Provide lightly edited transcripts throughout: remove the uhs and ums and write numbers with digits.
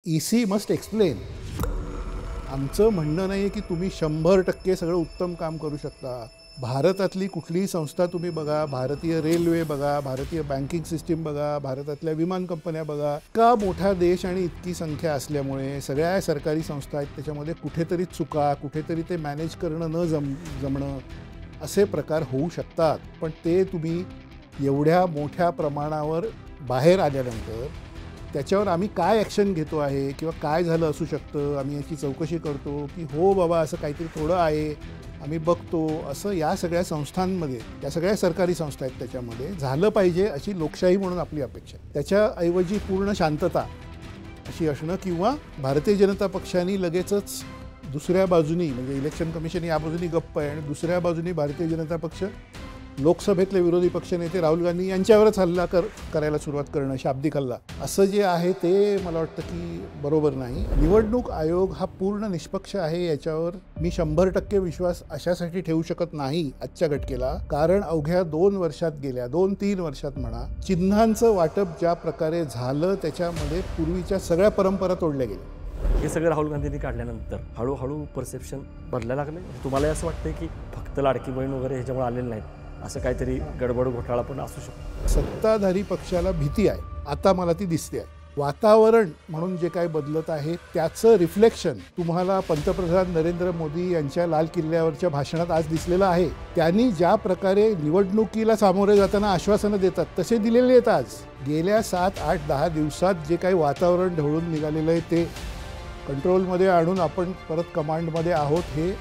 EC must explain. आमचं म्हणणं नाही आहे की तुम्ही 100% सगळं उत्तम काम करू शकता. भारतातली कुठलीही संस्था तुम्ही बघा, भारतीय रेल्वे बघा, भारतीय बँकिंग सिस्टीम बघा, भारतातल्या विमान कंपन्या बघा, इतका मोठा देश आणि इतकी संख्या असल्यामुळे सगळ्या सरकारी संस्था आहेत, त्याच्यामध्ये कुठेतरी चुका, कुठेतरी ते मॅनेज करणं न जमणं असे प्रकार होऊ शकतात. पण ते तुम्ही एवढ्या मोठ्या प्रमाणावर बाहेर आल्यानंतर त्याच्यावर आम्ही काय ॲक्शन घेतो आहे किंवा काय झालं असू शकतं, आम्ही याची चौकशी करतो की हो बाबा असं काहीतरी थोडं आहे, आम्ही बघतो, असं या सगळ्या संस्थांमध्ये, या सगळ्या सरकारी संस्था आहेत त्याच्यामध्ये झालं पाहिजे अशी लोकशाही म्हणून आपली अपेक्षा आहे. त्याच्याऐवजी पूर्ण शांतता अशी असणं किंवा भारतीय जनता पक्षाने लगेचच दुसऱ्या बाजूनी म्हणजे इलेक्शन कमिशन या बाजूनी गप्प आहे आणि दुसऱ्या बाजूनी भारतीय जनता पक्ष लोकसभेतले विरोधी पक्षनेते राहुल गांधी यांच्यावरच हल्ला करायला सुरुवात करणं, शाब्दिक हल्ला, असं जे आहे ते मला वाटतं की बरोबर नाही. निवडणूक आयोग हा पूर्ण निष्पक्ष आहे याच्यावर मी 100% विश्वास अशासाठी ठेवू शकत नाही आजच्या घटकेला, कारण अवघ्या 2 वर्षात गेल्या 2-3 वर्षात म्हणा, चिन्हांचं वाटप ज्या प्रकारे झालं त्याच्यामध्ये पूर्वीच्या सगळ्या परंपरा तोडल्या गेल्या. हे सगळं राहुल गांधींनी काढल्यानंतर हळूहळू परसेप्शन बदलायला लागले. तुम्हाला असं वाटतंय की फक्त लाडकी बहीण वगैरे ह्याच्यामुळे आलेलं नाहीत, असं काहीतरी गडबड घोटाळा पण असू शकतो? सत्ताधारी पक्षाला भीती आहे, आता मला ती दिसते आहे. वातावरण म्हणून जे काही बदलत आहे त्याचं रिफ्लेक्शन तुम्हाला पंतप्रधान नरेंद्र मोदी यांच्या लाल किल्ल्यावरच्या भाषणात आज दिसलेलं आहे. त्यांनी ज्या प्रकारे निवडणुकीला सामोरे जाताना आश्वासनं देतात तसे दिलेले आहेत. आज गेल्या 7-8-10 दिवसात जे काही वातावरण ढवळून निघालेलं आहे ते कंट्रोलमध्ये आणून आपण परत कमांडमध्ये आहोत हे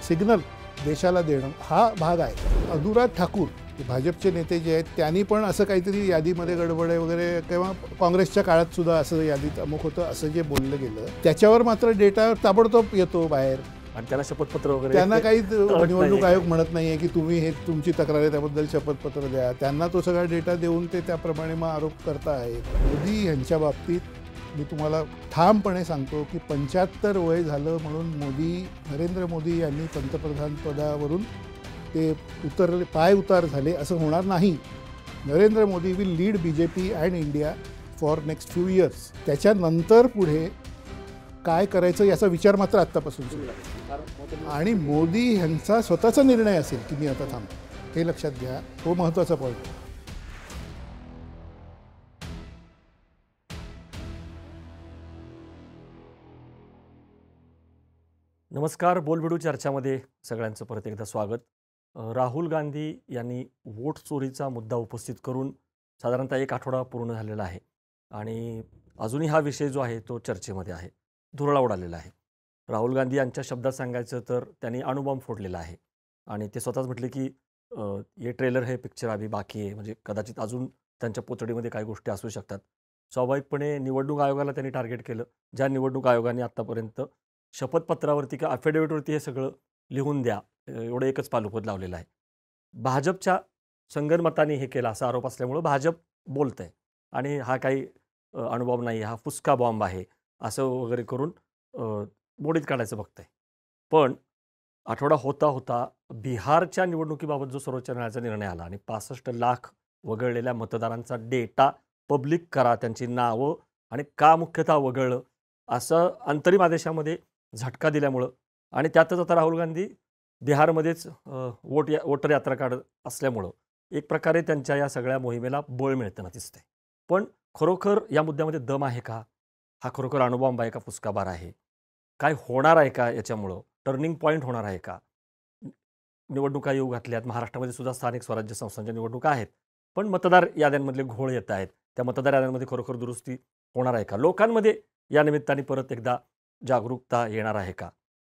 सिग्नल देशाला देणं हा भाग आहे. अनुराग ठाकूर भाजपचे नेते जे आहेत त्यांनी पण असं काहीतरी यादीमध्ये गडबड आहे वगैरे किंवा काँग्रेसच्या काळात सुद्धा असं यादीत अमुक होतं असं जे बोललं गेलं त्याच्यावर मात्र डेटा ताबडतोब येतो बाहेर आणि त्याला शपथपत्र वगैरे त्यांना काही निवडणूक आयोग म्हणत नाही आहे की तुम्ही हे तुमची तक्रार आहे त्याबद्दल शपथपत्र द्या. त्यांना तो सगळा डेटा देऊन ते त्याप्रमाणे मग आरोप करता आहेत. मोदी यांच्या बाबतीत मी तुम्हाला ठामपणे सांगतो की 75 वय झालं म्हणून नरेंद्र मोदी यांनी पंतप्रधान पदावरून ते पाय उतार झाले असं होणार नाही. Narendra Modi will lead BJP and India for next few years. त्याच्यानंतर पुढे काय करायचं याचा विचार मात्र आत्तापासून सुरू आहे आणि मोदी यांचा स्वतःचा निर्णय असेल की मी आता थांबतो, हे लक्षात घ्या. तो महत्त्वाचा पॉईंट. नमस्कार. बोलबिडू चर्चामध्ये सगळ्यांचं परत एकदा स्वागत. राहुल गांधी यांनी वोट चोरीचा मुद्दा उपस्थित करून साधारणतः 1 आठवडा पूर्ण झालेला आहे आणि अजूनही हा विषय जो आहे तो चर्चेमध्ये आहे, धुरळा उडालेला आहे. राहुल गांधी यांच्या शब्दात सांगायचं तर त्यांनी अणुबॉम्ब फोडलेला आहे आणि ते स्वतःच म्हटले की हे ट्रेलर हे पिक्चर अभी बाकी आहे, म्हणजे कदाचित अजून त्यांच्या पोतडीमध्ये काही गोष्टी असू शकतात. स्वाभाविकपणे निवडणूक आयोगाला त्यांनी टार्गेट केलं, ज्या निवडणूक आयोगाने आत्तापर्यंत शपथपत्रावरती किंवा अफिडेव्हिटवरती हे सगळं लिहून द्या एवढं एकच पालुपद लावलेलं आहे. भाजपच्या संगनमताने हे केलं असा आरोप असल्यामुळं भाजप बोलत आहे आणि हा काही अणुबॉम्ब नाही, हा फुसका बॉम्ब आहे असं वगैरे करून मोडीत काढायचं बघत आहे. पण आठवडा होता होता बिहारच्या निवडणुकीबाबत जो सर्वोच्च न्यायालयाचा निर्णय आला आणि 65 लाख वगळलेल्या मतदारांचा डेटा पब्लिक करा, त्यांची नावं आणि का मुख्यतः वगळलं असं अंतरिम आदेशामध्ये झटका दिल्यामुळं आणि त्यातच आता राहुल गांधी बिहारमध्येच वोटर यात्रा काढत असल्यामुळं एक प्रकारे त्यांच्या या सगळ्या मोहिमेला बळ मिळताना दिसतंय. पण खरोखर या मुद्द्यामध्ये दम आहे का? हा खरोखर अणुबॉम्ब आहे का फुसका बार आहे? काय होणार आहे का याच्यामुळं? टर्निंग पॉईंट होणार आहे का? निवडणुका येऊ घातल्यात, महाराष्ट्रामध्ये सुद्धा स्थानिक स्वराज्य संस्थांच्या निवडणुका आहेत, पण मतदार याद्यांमधले घोळ येत आहेत. त्या मतदार याद्यांमध्ये खरोखर दुरुस्ती होणार आहे का? लोकांमध्ये या निमित्ताने परत एकदा जागरूकता येणार आहे का?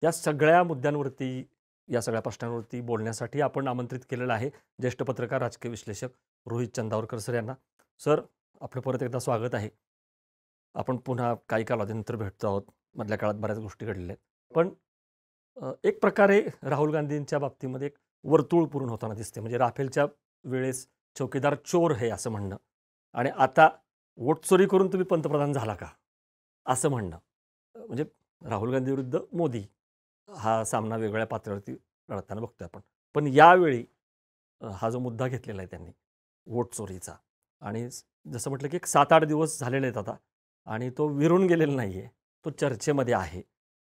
या सगळ्या मुद्द्यांवरती, या सगळ्या प्रश्नांवरती बोलण्यासाठी आपण आमंत्रित केलेलं आहे ज्येष्ठ पत्रकार, राजकीय विश्लेषक रोहित चंदावरकर सर यांना. सर, आपलं परत एकदा स्वागत आहे. आपण पुन्हा काही कालावधीनंतर भेटतो आहोत. मधल्या काळात बऱ्याच गोष्टी घडलेल्या आहेत. पण एक प्रकारे राहुल गांधींच्या बाबतीमध्ये एक वर्तुळ पूर्ण होताना दिसते. म्हणजे राफेलच्या वेळेस चौकीदार चोर हे असं म्हणणं आणि आता वोट चोरी करून तुम्ही पंतप्रधान झाला का असं म्हणणं. म्हणजे राहुल गांधी विरुद्ध मोदी हा सामना वेगळ्या पातळीवरती लढताना बघतोय आपण. पण यावेळी हा जो मुद्दा घेतलेला आहे त्यांनी वोट चोरीचा आणि जसं म्हटलं की एक 7-8 दिवस झालेले आहेत आता आणि तो विरून गेलेला नाही आहे. तो चर्चेमध्ये आहे.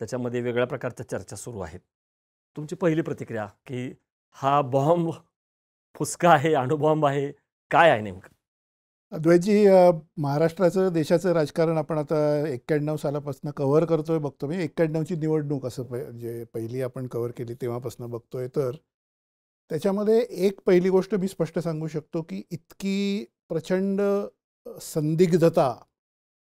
त्याच्यामध्ये वेगळ्या प्रकारच्या चर्चा सुरू आहेत. तुमची पहिली प्रतिक्रिया की हा बॉम्ब फुसका आहे, अणुबॉम्ब आहे, काय आहे नेमकं? अद्वैतजी, महाराष्ट्राचं देशाचं राजकारण आपण आता 91 सालापासून कव्हर करतोय, बघतो मी. 91ची निवडणूक असं म्हणजे पहिली आपण कव्हर केली तेव्हापासून बघतोय. तर त्याच्यामध्ये एक पहिली गोष्ट मी स्पष्ट सांगू शकतो की इतकी प्रचंड संदिग्धता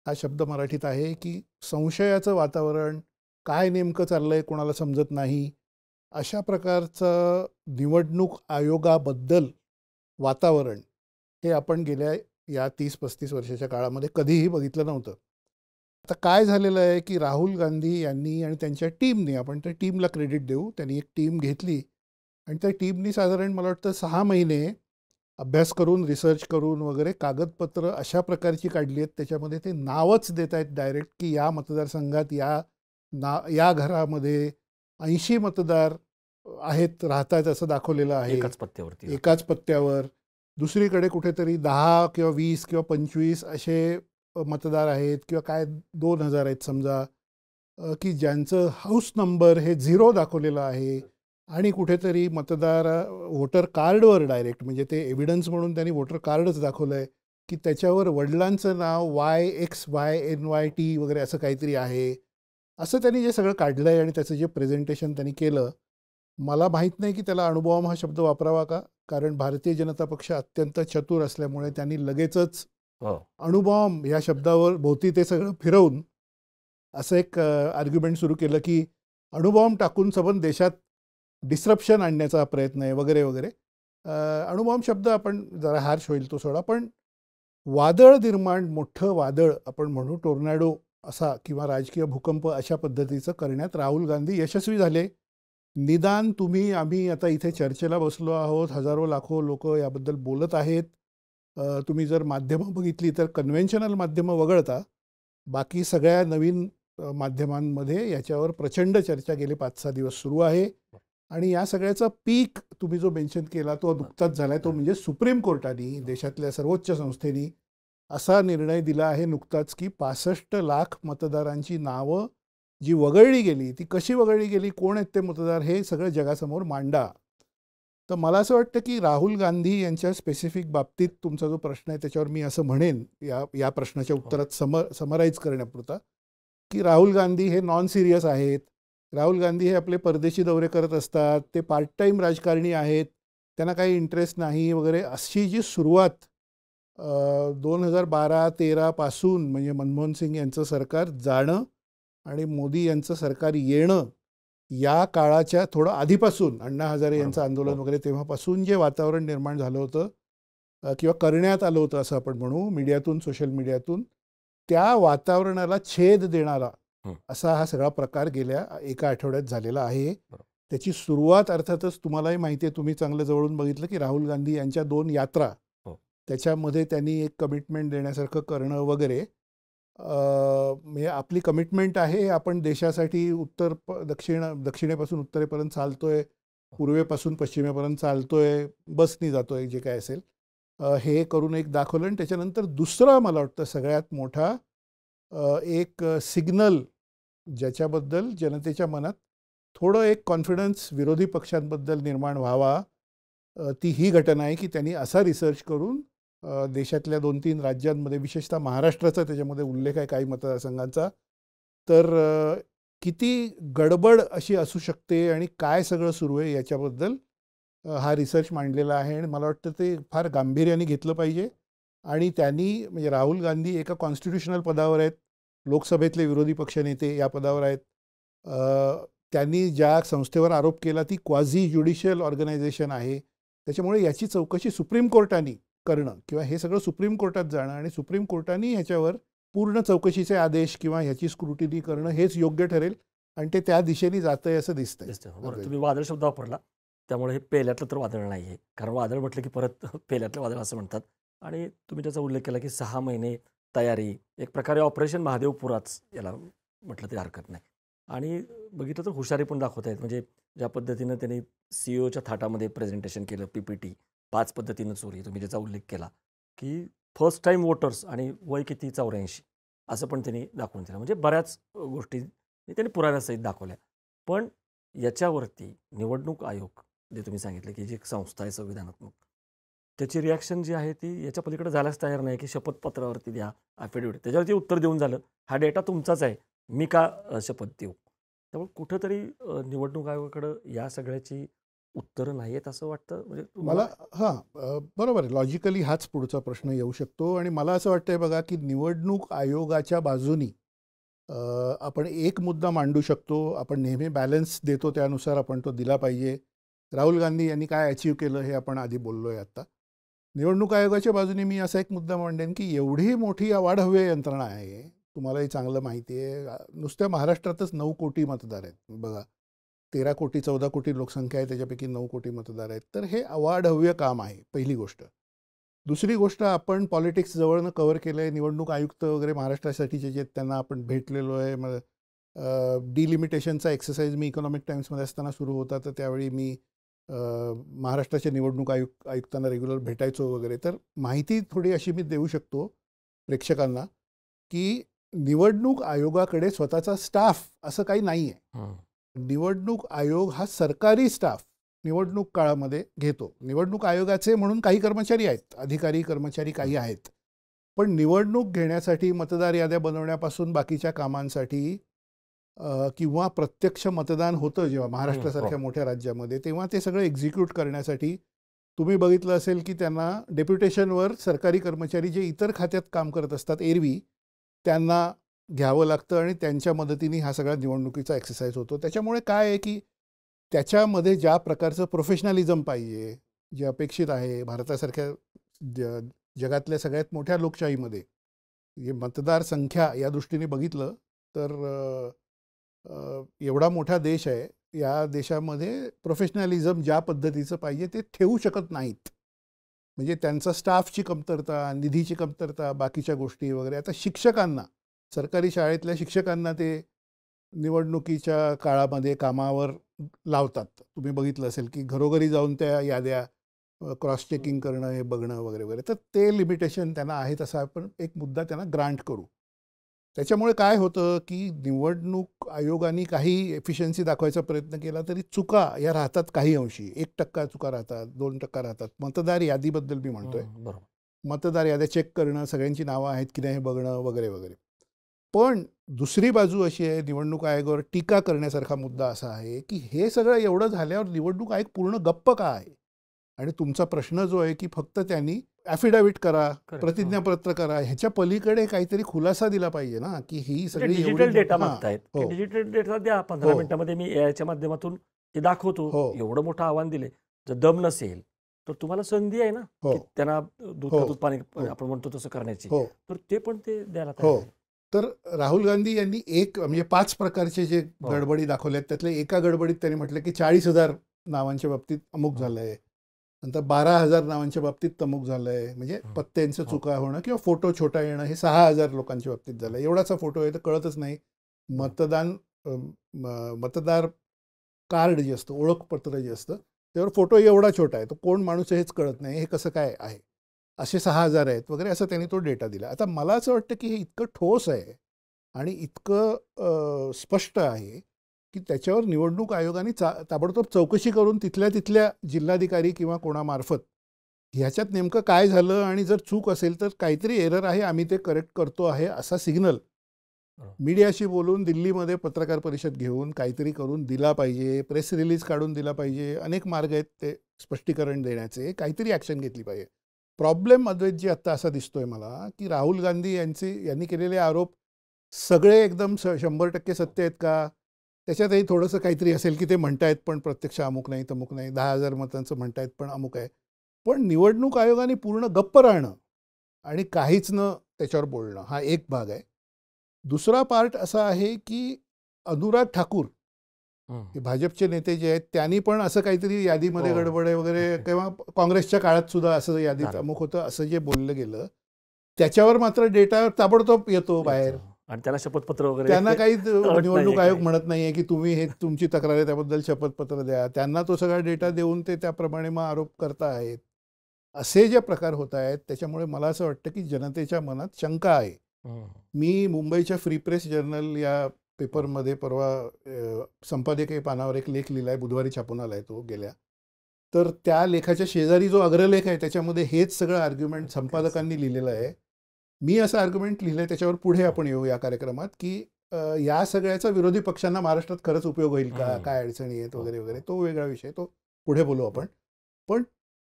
हा शब्द मराठीत आहे की संशयाचं वातावरण, काय नेमकं चाललंय कोणाला समजत नाही, अशा प्रकारचं निवडणूक आयोगाबद्दल वातावरण हे आपण गेल्या या 30-35 वर्षाच्या काळामध्ये कधीही बघितलं नव्हतं. आता काय झालेलं आहे की राहुल गांधी यांनी आणि त्यांच्या टीमने, आपण त्या टीमला क्रेडिट देऊ, त्यांनी एक टीम घेतली आणि त्या टीमनी साधारण मला वाटतं 6 महिने अभ्यास करून, रिसर्च करून वगैरे कागदपत्र अशा प्रकारची काढली आहेत, त्याच्यामध्ये ते नावच देत आहेत डायरेक्ट की या मतदारसंघात या घरामध्ये 80 मतदार आहेत, राहतात असं दाखवलेलं आहे एकाच पत्त्यावरती. एकाच पत्त्यावर. दुसरीकडे कुठेतरी 10 किंवा 20 किंवा 25 असे मतदार आहेत किंवा काय 2000 आहेत समजा, की ज्यांचं हाऊस नंबर हे 0 दाखवलेलं आहे. आणि कुठेतरी मतदार वोटर कार्डवर डायरेक्ट, म्हणजे ते एव्हिडन्स म्हणून त्यांनी वोटर कार्डच दाखवलं आहे की त्याच्यावर वडिलांचं नाव YXYNYT वगैरे असं काहीतरी आहे. असं त्यांनी जे सगळं काढलं आहे आणि त्याचं जे प्रेझेंटेशन त्यांनी केलं, मला माहीत नाही की त्याला अणुबॉम्ब हा शब्द वापरावा का, कारण भारतीय जनता पक्ष अत्यंत चतुर असल्यामुळे त्यांनी लगेचच अणुबॉम्ब ह्या शब्दावर भोवती ते सगळं फिरवून असं एक आर्ग्युमेंट सुरू केलं की अणुबॉम्ब टाकून सबंध देशात डिस्रप्शन आणण्याचा प्रयत्न आहे वगैरे वगैरे. अणुबॉम्ब शब्द आपण जरा हार्श होईल तो सोडा, पण वादळ निर्माण, मोठं वादळ आपण म्हणू, टोर्नॅडो असा किंवा राजकीय भूकंप अशा पद्धतीचं करण्यात राहुल गांधी यशस्वी झाले. निदान आम्ही आता इथे चर्चेला बसलो आहोत, हजारो लाखो लोक याबद्दल बोलत आहेत. तुम्ही जर माध्यमं बघितली तर कन्व्हेन्शनल माध्यमं वगळता बाकी सगळ्या नवीन माध्यमांमध्ये याच्यावर प्रचंड चर्चा गेले 5-6 दिवस सुरू आहे. आणि या सगळ्याचा पीक तुम्ही जो मेन्शन केला तो नुकताच झाला आहे, तो म्हणजे सुप्रीम कोर्टाने, देशातल्या सर्वोच्च संस्थेने असा निर्णय दिला आहे नुकताच की 65 लाख मतदारांची नावं जी वगळली गेली, ती कशी वगळली गेली, कोण आहेत ते मतदार, हे सगळं जगासमोर मांडा. तर मला असं वाटतं की राहुल गांधी यांच्या स्पेसिफिक बाबतीत तुमचा जो प्रश्न आहे त्याच्यावर मी असं म्हणेन, या प्रश्नाच्या उत्तरात समराईज करण्यापुरता, की राहुल गांधी हे नॉन सिरियस आहेत. राहुल गांधी हे आपले परदेशी दौरे करत असतात, ते पार्ट टाईम राजकारणी आहेत, त्यांना काही इंटरेस्ट नाही वगैरे, अशी जी सुरुवात 2012-13 पासून, म्हणजे मनमोहन सिंग यांचं सरकार जाणं आणि मोदी यांचं सरकार येणं, या काळाच्या थोडं आधीपासून, अण्णा हजारे यांचं आंदोलन वगैरे तेव्हापासून जे वातावरण निर्माण झालं होतं किंवा करण्यात आलं होतं असं आपण म्हणू, मीडियातून, सोशल मीडियातून, त्या वातावरणाला छेद देणारा असा हा सगळा प्रकार गेल्या एका आठवड्यात झालेला आहे. त्याची सुरुवात अर्थातच तुम्हालाही माहिती आहे, तुम्ही चांगलं जवळून बघितलं की राहुल गांधी यांच्या 2 यात्रा, त्याच्यामध्ये त्यांनी एक कमिटमेंट देण्यासारखं करणं वगैरे, म्हणजे आपली कमिटमेंट आहे, आपण देशासाठी दक्षिणेपासून उत्तरेपर्यंत चालतोय, पूर्वेपासून पश्चिमेपर्यंत चालतोय, बसनी जातोय, जे काय असेल, हे करून एक दाखवलं. आणि त्याच्यानंतर दुसरा मला वाटतं सगळ्यात मोठा एक सिग्नल, ज्याच्याबद्दल जनतेच्या मनात थोडं एक कॉन्फिडन्स विरोधी पक्षांबद्दल निर्माण व्हावा, ती ही घटना आहे की त्यांनी असा रिसर्च करून देशातल्या 2-3 राज्यांमध्ये, विशेषतः महाराष्ट्राचा त्याच्यामध्ये उल्लेख आहे काही मतदारसंघांचा, तर किती गडबड अशी असू शकते आणि काय सगळं सुरू आहे याच्याबद्दल हा रिसर्च मांडलेला आहे. आणि मला वाटतं ते फार गांभीर्याने घेतलं पाहिजे. आणि त्यांनी, म्हणजे राहुल गांधी एका कॉन्स्टिट्युशनल पदावर आहेत, लोकसभेतले विरोधी पक्षनेते या पदावर आहेत. त्यांनी ज्या संस्थेवर आरोप केला ती क्वाझी ज्युडिशियल ऑर्गनायझेशन आहे, त्याच्यामुळे याची चौकशी सुप्रीम कोर्टाने करणं किंवा हे सगळं सुप्रीम कोर्टात जाणं आणि सुप्रीम कोर्टाने ह्याच्यावर पूर्ण चौकशीचे आदेश किंवा ह्याची स्क्रुटिनी करणं हेच योग्य ठरेल. आणि ते त्या दिशेने जातंय असं दिसतंय. तुम्ही वादळ शब्द वापरला, त्यामुळे हे पेल्यातलं तर वादळ नाही आहे, कारण वादळ म्हटलं की परत पेल्यातलं वादळ असं म्हणतात. आणि तुम्ही त्याचा उल्लेख केला की 6 महिने तयारी, एक प्रकारे ऑपरेशन महादेवपुराच याला म्हटलं तरी हरकत नाही. आणि बघितलं तर हुशारी पण दाखवत आहेत, म्हणजे ज्या पद्धतीनं त्यांनी CEOच्या थाटामध्ये प्रेझेंटेशन केलं, PPT 5 पद्धतीनं चोरी, तुम्ही त्याचा उल्लेख केला की फर्स्ट टाईम वोटर्स आणि वय किती 84, असं पण त्यांनी दाखवून दिलं. म्हणजे बऱ्याच गोष्टी त्यांनी पुराव्यासहित दाखवल्या. पण याच्यावरती निवडणूक आयोग जे तुम्ही सांगितलं, की जी एक संस्था आहे संविधानात्मक, त्याची रिॲक्शन जी आहे ती याच्या पलीकडे जायलाच तयार नाही, की शपथपत्रावरती द्या, ॲफिडेव्हिट. त्याच्यावरती उत्तर देऊन झालं, हा डेटा तुमचाच आहे, मी का शपथ देऊ? त्यामुळे कुठेतरी निवडणूक आयोगाकडं या सगळ्याची उत्तरं नाही आहेत असं वाटतं. म्हणजे मला तुम्हाला बरोबर आहे. लॉजिकली हाच पुढचा प्रश्न येऊ शकतो आणि मला असं वाटतंय बघा, की निवडणूक आयोगाच्या बाजूनी आपण एक मुद्दा मांडू शकतो. आपण नेहमी बॅलन्स देतो त्यानुसार आपण तो दिला पाहिजे. राहुल गांधी यांनी काय अचीव्ह केलं हे आपण आधी बोललोय आता. निवडणूक आयोगाच्या बाजूने मी असा एक मुद्दा मांडेन, की एवढी मोठी अवाढव्य यंत्रणा आहे. तुम्हालाही चांगलं माहिती आहे. नुसत्या महाराष्ट्रातच 9 कोटी मतदार आहेत. बघा 13 कोटी 14 कोटी लोकसंख्या आहे, त्याच्यापैकी 9 कोटी मतदार आहेत. तर हे अवाढव्य काम आहे, पहिली गोष्ट. दुसरी गोष्ट, आपण पॉलिटिक्स जवळनं कव्हर केलं आहे. निवडणूक आयुक्त वगैरे महाराष्ट्रासाठीचे जे आहेत त्यांना आपण भेटलेलो आहे. मग डिलिमिटेशनचा एक्सरसाइज मी इकॉनॉमिक टाइम्समध्ये असताना सुरू होता, तर त्यावेळी मी महाराष्ट्राच्या निवडणूक आयुक्तांना रेग्युलर भेटायचो वगैरे. तर माहिती थोडी अशी मी देऊ शकतो प्रेक्षकांना, की निवडणूक आयोगाकडे स्वतःचा स्टाफ असं काही नाही आहे. निवडणूक आयोग हा सरकारी स्टाफ निवडणूक काळामध्ये घेतो. निवडणूक आयोगाचे म्हणून काही कर्मचारी आहेत, अधिकारी कर्मचारी काही आहेत. पण निवडणूक घेण्यासाठी, मतदार याद्या बनवण्यापासून बाकीच्या कामांसाठी किंवा प्रत्यक्ष मतदान होतं जेव्हा महाराष्ट्रासारख्या मोठ्या राज्यामध्ये, तेव्हा ते सगळं एक्झिक्यूट करण्यासाठी तुम्ही बघितलं असेल की त्यांना डेप्युटेशनवर सरकारी कर्मचारी जे इतर खात्यात काम करत असतात एरवी, त्यांना घ्यावं लागतं आणि त्यांच्या मदतीने हा सगळा निवडणुकीचा एक्सरसाइज होतो. त्याच्यामुळे काय आहे की त्याच्यामध्ये ज्या प्रकारचं प्रोफेशनलिझम पाहिजे, जे अपेक्षित आहे भारतासारख्या जगातल्या सगळ्यात मोठ्या लोकशाहीमध्ये, जे मतदार संख्या या दृष्टीने बघितलं तर एवढा मोठा देश आहे, या देशामध्ये प्रोफेशनलिझम ज्या पद्धतीचं पाहिजे ते ठेवू शकत नाहीत. म्हणजे त्यांचा स्टाफची कमतरता, निधीची कमतरता, बाकीच्या गोष्टी वगैरे. आता शिक्षकांना, सरकारी शाळेतल्या शिक्षकांना ते निवडणुकीच्या काळामध्ये कामावर लावतात. तुम्ही बघितलं असेल की घरोघरी जाऊन त्या याद्या क्रॉस चेकिंग करणं, हे बघणं वगैरे वगैरे. तर ते लिमिटेशन त्यांना आहेत, असा आपण एक मुद्दा त्यांना ग्रांट करू. त्याच्यामुळे काय होतं की निवडणूक आयोगाने काही एफिशियन्सी दाखवायचा प्रयत्न केला तरी चुका या राहतात काही अंशी. 1% चुका राहतात, 2% राहतात. मतदार यादीबद्दल मी म्हणतोय. बरोबर. मतदार याद्या चेक करणं, सगळ्यांची नावं आहेत की नाही हे बघणं वगैरे वगैरे. पण दुसरी बाजू अशी आहे, निवडणूक आयोगावर टीका करण्यासारखा मुद्दा असा आहे की हे सगळं एवढं झाल्यावर निवडणूक आयोग पूर्ण गप्प का आहे? आणि तुमचा प्रश्न जो आहे की फक्त त्यांनी ॲफिडेव्हिट करा, प्रतिज्ञापत्र करा, ह्याच्या पलीकडे काहीतरी खुलासा दिला पाहिजे ना, की ही सगळी डिजिटल डेटा मागतायत. डिजिटल डेटा द्या, 15 मिनिटांमध्ये मी एआयच्या माध्यमातून ते दाखवतो. एवढं मोठं आव्हान दिले. जर दम नसेल तर तुम्हाला संधी आहे ना, की त्यांना दूध पाणी आपण म्हणतो तसं करण्याची. तर ते पण ते द्यायला तयार आहे. तर राहुल गांधी यांनी म्हणजे 5 प्रकारचे जे गडबडी दाखवल्यात, त्यातल्या एका गडबडीत त्यांनी म्हटलं की 40,000 नावांच्या बाबतीत अमुक झालंय, नंतर 12,000 नावांच्या बाबतीत अमुक झालंय. म्हणजे पत्त्यांचं चुका होणं किंवा फोटो छोटा येणं, हे 6,000 लोकांच्या बाबतीत झालं. एवढाचा फोटो आहे तर कळतच नाही. मतदार कार्ड जे असतं, ओळखपत्र जे असतं, त्यावर फोटो एवढा छोटा आहे, तो कोण माणूस हेच कळत नाही, हे कसं काय आहे, असे 6,000 आहेत वगैरे, असं त्यांनी तो डेटा दिला. आता मला असं वाटतं की हे इतकं ठोस आहे आणि इतकं स्पष्ट आहे की त्याच्यावर निवडणूक आयोगाने ताबडतोब चौकशी करून तिथल्या जिल्हाधिकारी किंवा कोणामार्फत ह्याच्यात नेमकं काय झालं, आणि जर चूक असेल तर काहीतरी एरर आहे, आम्ही ते करेक्ट करतो आहे, असा सिग्नल मीडियाशी बोलून, दिल्लीमध्ये पत्रकार परिषद घेऊन काहीतरी करून दिला पाहिजे. प्रेस रिलीज काढून दिला पाहिजे. अनेक मार्ग आहेत ते स्पष्टीकरण देण्याचे. काहीतरी ॲक्शन घेतली पाहिजे. प्रॉब्लेम अद्वैतजी आत्ता असा दिसतोय मला की राहुल गांधी यांनी केलेले आरोप सगळे एकदम 100% सत्य आहेत का? त्याच्यातही थोडंसं काहीतरी असेल की ते म्हणतायत पण प्रत्यक्ष अमुक नाही तमुक नाही, 10,000 मतांचं म्हणतायत पण अमुक आहे. पण निवडणूक आयोगाने पूर्ण गप्प राहणं आणि काहीच न त्याच्यावर बोलणं, हा एक भाग आहे. दुसरा पार्ट असा आहे की अनुराग ठाकूर हे भाजपचे नेते जे आहेत, त्यांनी पण असं काहीतरी यादीमध्ये गडबड आहे वगैरे, किंवा काँग्रेसच्या काळात सुद्धा असं यादीत अमुक होतं असं जे बोललं गेलं, त्याच्यावर मात्र डेटा ताबडतोब येतो बाहेर. आणि त्याला शपथपत्र वगैरे, त्यांना काही निवडणूक आयोग म्हणत नाहीये की तुम्ही हे तुमची तक्रार आहे त्याबद्दल शपथपत्र द्या. त्यांना तो सगळा डेटा देऊन ते त्याप्रमाणे मग आरोप करता आहेत. असे जे प्रकार होत आहेत, त्याच्यामुळे मला असं वाटतं की जनतेच्या मनात शंका आहे हं. मी मुंबईच्या फ्री प्रेस जर्नल या पेपरमध्ये परवा संपादकीय पानावर एक लेख लिहिला आहे, बुधवारी छापून आला आहे तो गेल्या. तर त्या लेखाच्या शेजारी जो अग्रलेख आहे त्याच्यामध्ये हेच सगळं आर्ग्युमेंट संपादकांनी लिहिलेलं आहे. मी असं आर्ग्युमेंट लिहिलं आहे, त्याच्यावर पुढे आपण येऊ या कार्यक्रमात, की या सगळ्याचा विरोधी पक्षांना महाराष्ट्रात खरंच उपयोग होईल का, काय अडचणी आहेत वगैरे वगैरे. तो वेगळा विषय, तो पुढे बोलू आपण. पण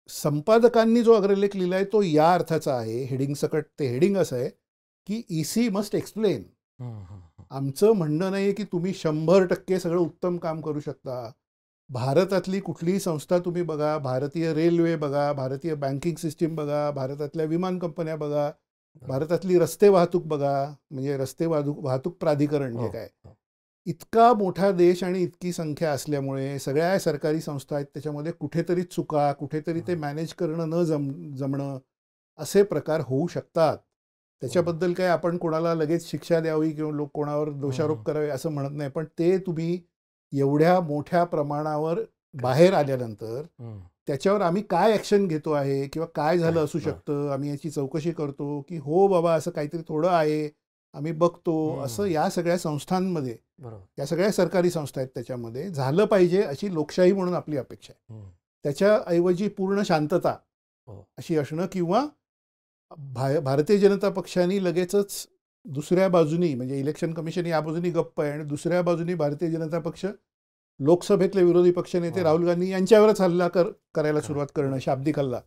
संपादकांनी जो अग्रलेख लिहिला आहे तो या अर्थाचा आहे, हेडिंग सकट. ते हेडिंग असं आहे की ईसी मस्ट एक्सप्लेन. आमचं म्हणणं नाही आहे की तुम्ही 100% सगळं उत्तम काम करू शकता. भारतातली कुठलीही संस्था तुम्ही बघा, भारतीय रेल्वे बघा, भारतीय बँकिंग सिस्टीम बघा, भारतातल्या विमान कंपन्या बघा, भारतातली रस्ते वाहतूक बघा, म्हणजे रस्ते वाहतूक प्राधिकरण जे काय. इतका मोठा देश आणि इतकी संख्या असल्यामुळे सगळ्या सरकारी संस्था आहेत, त्याच्यामध्ये कुठेतरी चुका, कुठेतरी ते मॅनेज करणं न जमणं असे प्रकार होऊ शकतात. त्याच्याबद्दल काय आपण कोणाला लगेच शिक्षा द्यावी किंवा कोणावर दोषारोप करावे असं म्हणत नाही. पण ते तुम्ही एवढ्या मोठ्या प्रमाणावर बाहेर आल्यानंतर त्याच्यावर आम्ही काय ॲक्शन घेतो आहे किंवा काय झालं असू शकतं, आम्ही याची चौकशी करतो की हो बाबा असं काहीतरी थोडं आहे, आम्ही बघतो, असं या सगळ्या संस्थांमध्ये, या सगळ्या सरकारी संस्था आहेत त्याच्यामध्ये झालं पाहिजे अशी लोकशाही म्हणून आपली अपेक्षा आहे. त्याच्याऐवजी पूर्ण शांतता अशी असणं किंवा भारतीय जनता पक्षाने लगेचच दुसऱ्या बाजूनी, म्हणजे इलेक्शन कमिशन या बाजूनी गप्प आहे आणि दुसऱ्या बाजूनी भारतीय जनता पक्ष, लोकसभेतले विरोधी पक्षनेते राहुल गांधी यांच्यावरच हल्ला करायला सुरुवात करणं, शाब्दिक हल्ला,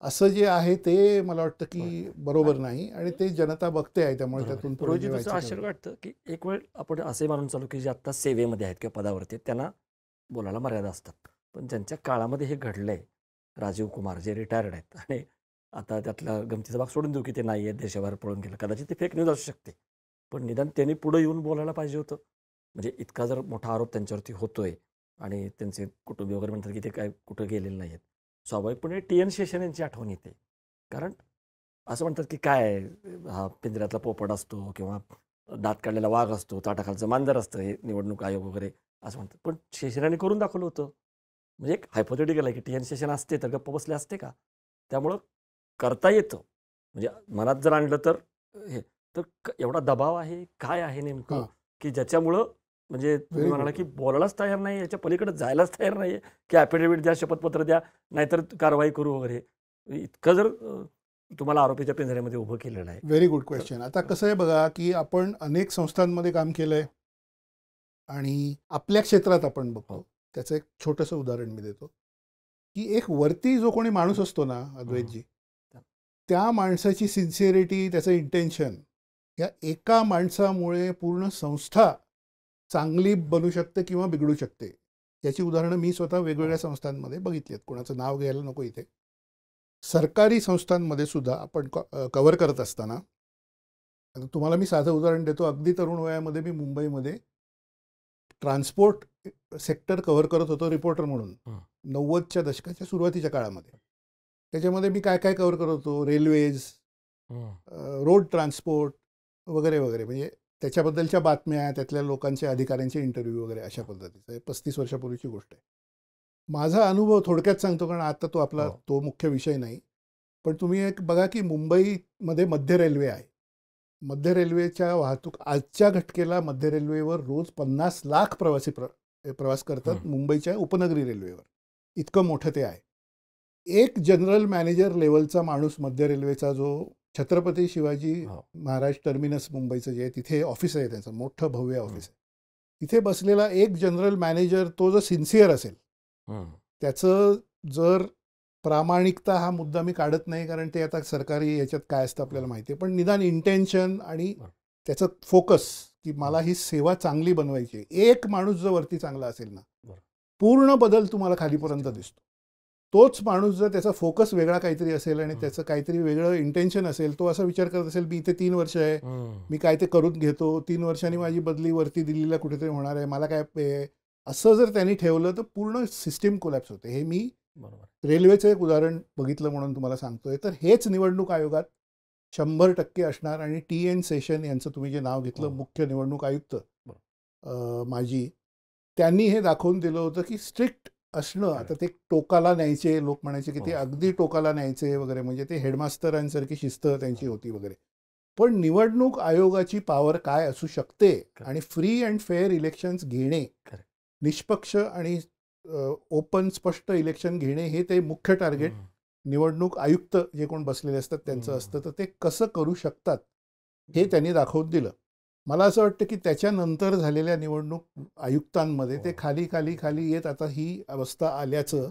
असं जे आहे ते मला वाटतं की बरोबर नाही आणि ते जनता बघते आहे. त्यामुळे त्यातून पुढे आश्चर्य वाटतं की एक वेळ आपण असे मानून चालू की जे आत्ता सेवेमध्ये आहेत किंवा पदावरती आहेत त्यांना बोलायला मर्यादा असतात. पण ज्यांच्या काळामध्ये हे घडलंय, राजीव कुमार जे रिटायर्ड आहेत आणि आता त्यातला गमतीचा भाग सोडून देऊ की ते नाही आहेत, देशाबाहेर पळून गेलं, कदाचित ते फेक न्यूज असू शकते, पण निदान त्यांनी पुढे येऊन बोलायला पाहिजे होतं. म्हणजे इतका जर मोठा आरोप त्यांच्यावरती होतोय आणि त्यांचे कुटुंबीय वगैरे म्हणतात की ते काय कुठं गेलेले नाही आहेत, स्वाभाविकपणे TN शेषन यांची आठवण येते. कारण असं म्हणतात की काय हा पिंजऱ्यातला पोपट असतो किंवा दात काढलेला वाघ असतो, ताटाखालचं मांजर असतं हे निवडणूक आयोग वगैरे असं म्हणतात. पण शेषनाने करून दाखवलं होतं. म्हणजे एक हायपोथेटिकल आहे की TN शेषन असते तर गप्प बसले असते का? त्यामुळं करता येतं. म्हणजे मनात जर आणलं तर हे तर एवढा दबाव आहे, काय आहे नेमकं की ज्याच्यामुळं म्हणजे तुम्ही म्हणाला की बोलायलाच तयार नाही, याच्या पलीकडे जायलाच तयार नाही की ॲफिडेव्हिट द्या, शपथपत्र द्या, नाहीतर कारवाई करू वगैरे. इतकं जर तुम्हाला आरोपीच्या पिंजऱ्यामध्ये उभं केलेलं आहे. Very good question. आता कसं आहे बघा की आपण अनेक संस्थांमध्ये काम केलंय आणि आपल्या क्षेत्रात आपण बघतो. त्याचं एक छोटंसं उदाहरण मी देतो की एक वरती जो कोणी माणूस असतो ना, अद्वैतजी, त्या माणसाची सिन्सिअरिटी, त्याचं इंटेन्शन, या एका माणसामुळे पूर्ण संस्था चांगली बनू शकते किंवा बिघडू शकते. याची उदाहरणं मी स्वतः वेगवेगळ्या संस्थांमध्ये बघितली आहेत. कोणाचं नाव घ्यायला नको इथे. सरकारी संस्थांमध्ये सुद्धा आपण कव्हर करत असताना, आता तुम्हाला मी साधं उदाहरण देतो. अगदी तरुण वयामध्ये मी मुंबईमध्ये ट्रान्सपोर्ट सेक्टर कव्हर करत होतो रिपोर्टर म्हणून, 90च्या दशकाच्या सुरुवातीच्या काळामध्ये. त्याच्यामध्ये मी काय काय कव्हर करत होतो, रेल्वेज, रोड ट्रान्सपोर्ट वगैरे वगैरे, म्हणजे त्याच्याबद्दलच्या बातम्या, त्यातल्या लोकांच्या अधिकाऱ्यांचे इंटरव्ह्यू वगैरे अशा पद्धतीचं. 35 वर्षापूर्वीची गोष्ट आहे. माझा अनुभव थोडक्यात सांगतो कारण आता तो आपला तो मुख्य विषय नाही. पण तुम्ही एक बघा की मुंबईमध्ये मध्य रेल्वे आहे. मध्य रेल्वेच्या वाहतूक आजच्या घटकेला मध्य रेल्वेवर रोज 50 लाख प्रवासी प्रवास करतात मुंबईच्या उपनगरी रेल्वेवर. इतकं मोठं ते आहे. एक जनरल मॅनेजर लेवलचा माणूस मध्य रेल्वेचा, जो छत्रपती शिवाजी महाराज टर्मिनस मुंबईचं जे आहे तिथे ऑफिस आहे, त्याचं मोठं भव्य ऑफिस आहे, तिथे बसलेला एक जनरल मॅनेजर, तो जर सिन्सिअर असेल, त्याचं जर प्रामाणिकता, हा मुद्दा मी काढत नाही कारण ते आता सरकारी याच्यात काय असतं आपल्याला माहिती आहे, पण निदान इंटेन्शन आणि त्याचं फोकस की मला ही सेवा चांगली बनवायची आहे, एक माणूस जर वरती चांगला असेल ना, पूर्ण बदल तुम्हाला खालीपर्यंत दिसतो. तोच माणूस जर त्याचा फोकस वेगळा काहीतरी असेल आणि त्याचं काहीतरी वेगळं इंटेन्शन असेल, तो असा विचार करत असेल, मी इथे 3 वर्ष आहे, मी काय ते करून घेतो, 3 वर्षांनी माझी बदली वरती दिल्लीला कुठेतरी होणार आहे, मला काय, असं जर त्यांनी ठेवलं तर पूर्ण सिस्टीम कोलॅप्स होते. हे मी रेल्वेचं एक उदाहरण बघितलं म्हणून तुम्हाला सांगतोय. तर हेच निवडणूक आयोगात 100% असणार. आणि TN शेषन यांचं तुम्ही जे नाव घेतलं, मुख्य निवडणूक आयुक्त माजी, त्यांनी हे दाखवून दिलं होतं की स्ट्रिक्ट असणं. आता ते टोकाला न्यायचे, लोक म्हणायचे की ते अगदी टोकाला न्यायचे वगैरे, म्हणजे ते हेडमास्टरांसारखी शिस्त त्यांची होती वगैरे. पण निवडणूक आयोगाची पॉवर काय असू शकते आणि फ्री अँड फेअर इलेक्शन्स घेणे, निष्पक्ष आणि ओपन स्पष्ट इलेक्शन घेणे हे ते मुख्य टार्गेट निवडणूक आयुक्त जे कोण बसलेले असतात त्यांचं असतं. तर ते कसं करू शकतात हे त्यांनी दाखवून दिलं. मला असं वाटतं की त्याच्यानंतर झालेल्या निवडणूक आयुक्तांमध्ये ते खाली खाली खाली येत आता ही अवस्था आल्याचं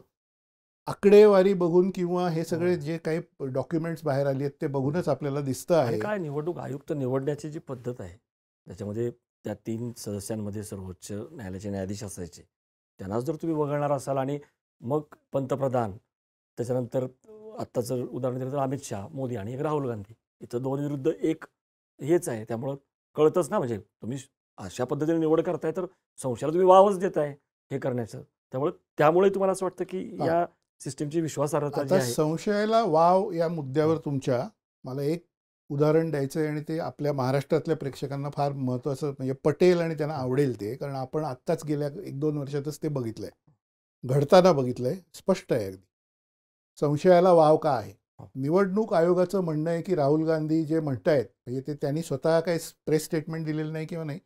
आकडेवारी बघून किंवा हे सगळे जे काही डॉक्युमेंट्स बाहेर आली आहेत ते बघूनच आपल्याला दिसतं आणि आहे. काय निवडणूक आयुक्त निवडण्याची जी पद्धत आहे त्याच्यामध्ये त्या 3 सदस्यांमध्ये सर्वोच्च न्यायालयाचे न्यायाधीश असायचे. त्यांनाच जर तुम्ही वगळणार असाल आणि मग पंतप्रधान, त्याच्यानंतर आत्ताचं उदाहरण दिलं तर अमित शहा, मोदी आणि एक राहुल गांधी, इथं 2 विरुद्ध 1 हेच आहे. त्यामुळं कळतंच ना, म्हणजे तुम्ही अशा पद्धतीने निवड करताय तर संशयाला तुम्ही वावच देताय हे करण्याचं. त्यामुळे तुम्हाला असं वाटतं की हां. या सिस्टीमची विश्वासार्हता जी आता आहे. संशयाला वाव या मुद्द्यावर तुमच्या मला एक उदाहरण द्यायचं आहे आणि ते आपल्या महाराष्ट्रातल्या प्रेक्षकांना फार महत्त्वाचं म्हणजे पटेल आणि त्यांना आवडेल ते, कारण आपण आत्ताच गेल्या 1-2 वर्षातच ते बघितलंय, घडताना बघितलंय, स्पष्ट आहे अगदी. संशयाला वाव का आहे? निवडणूक आयोगाचं म्हणणं आहे की राहुल गांधी जे म्हणतायत म्हणजे ते त्यांनी स्वतः काही प्रेस स्टेटमेंट दिलेलं नाही किंवा नाही,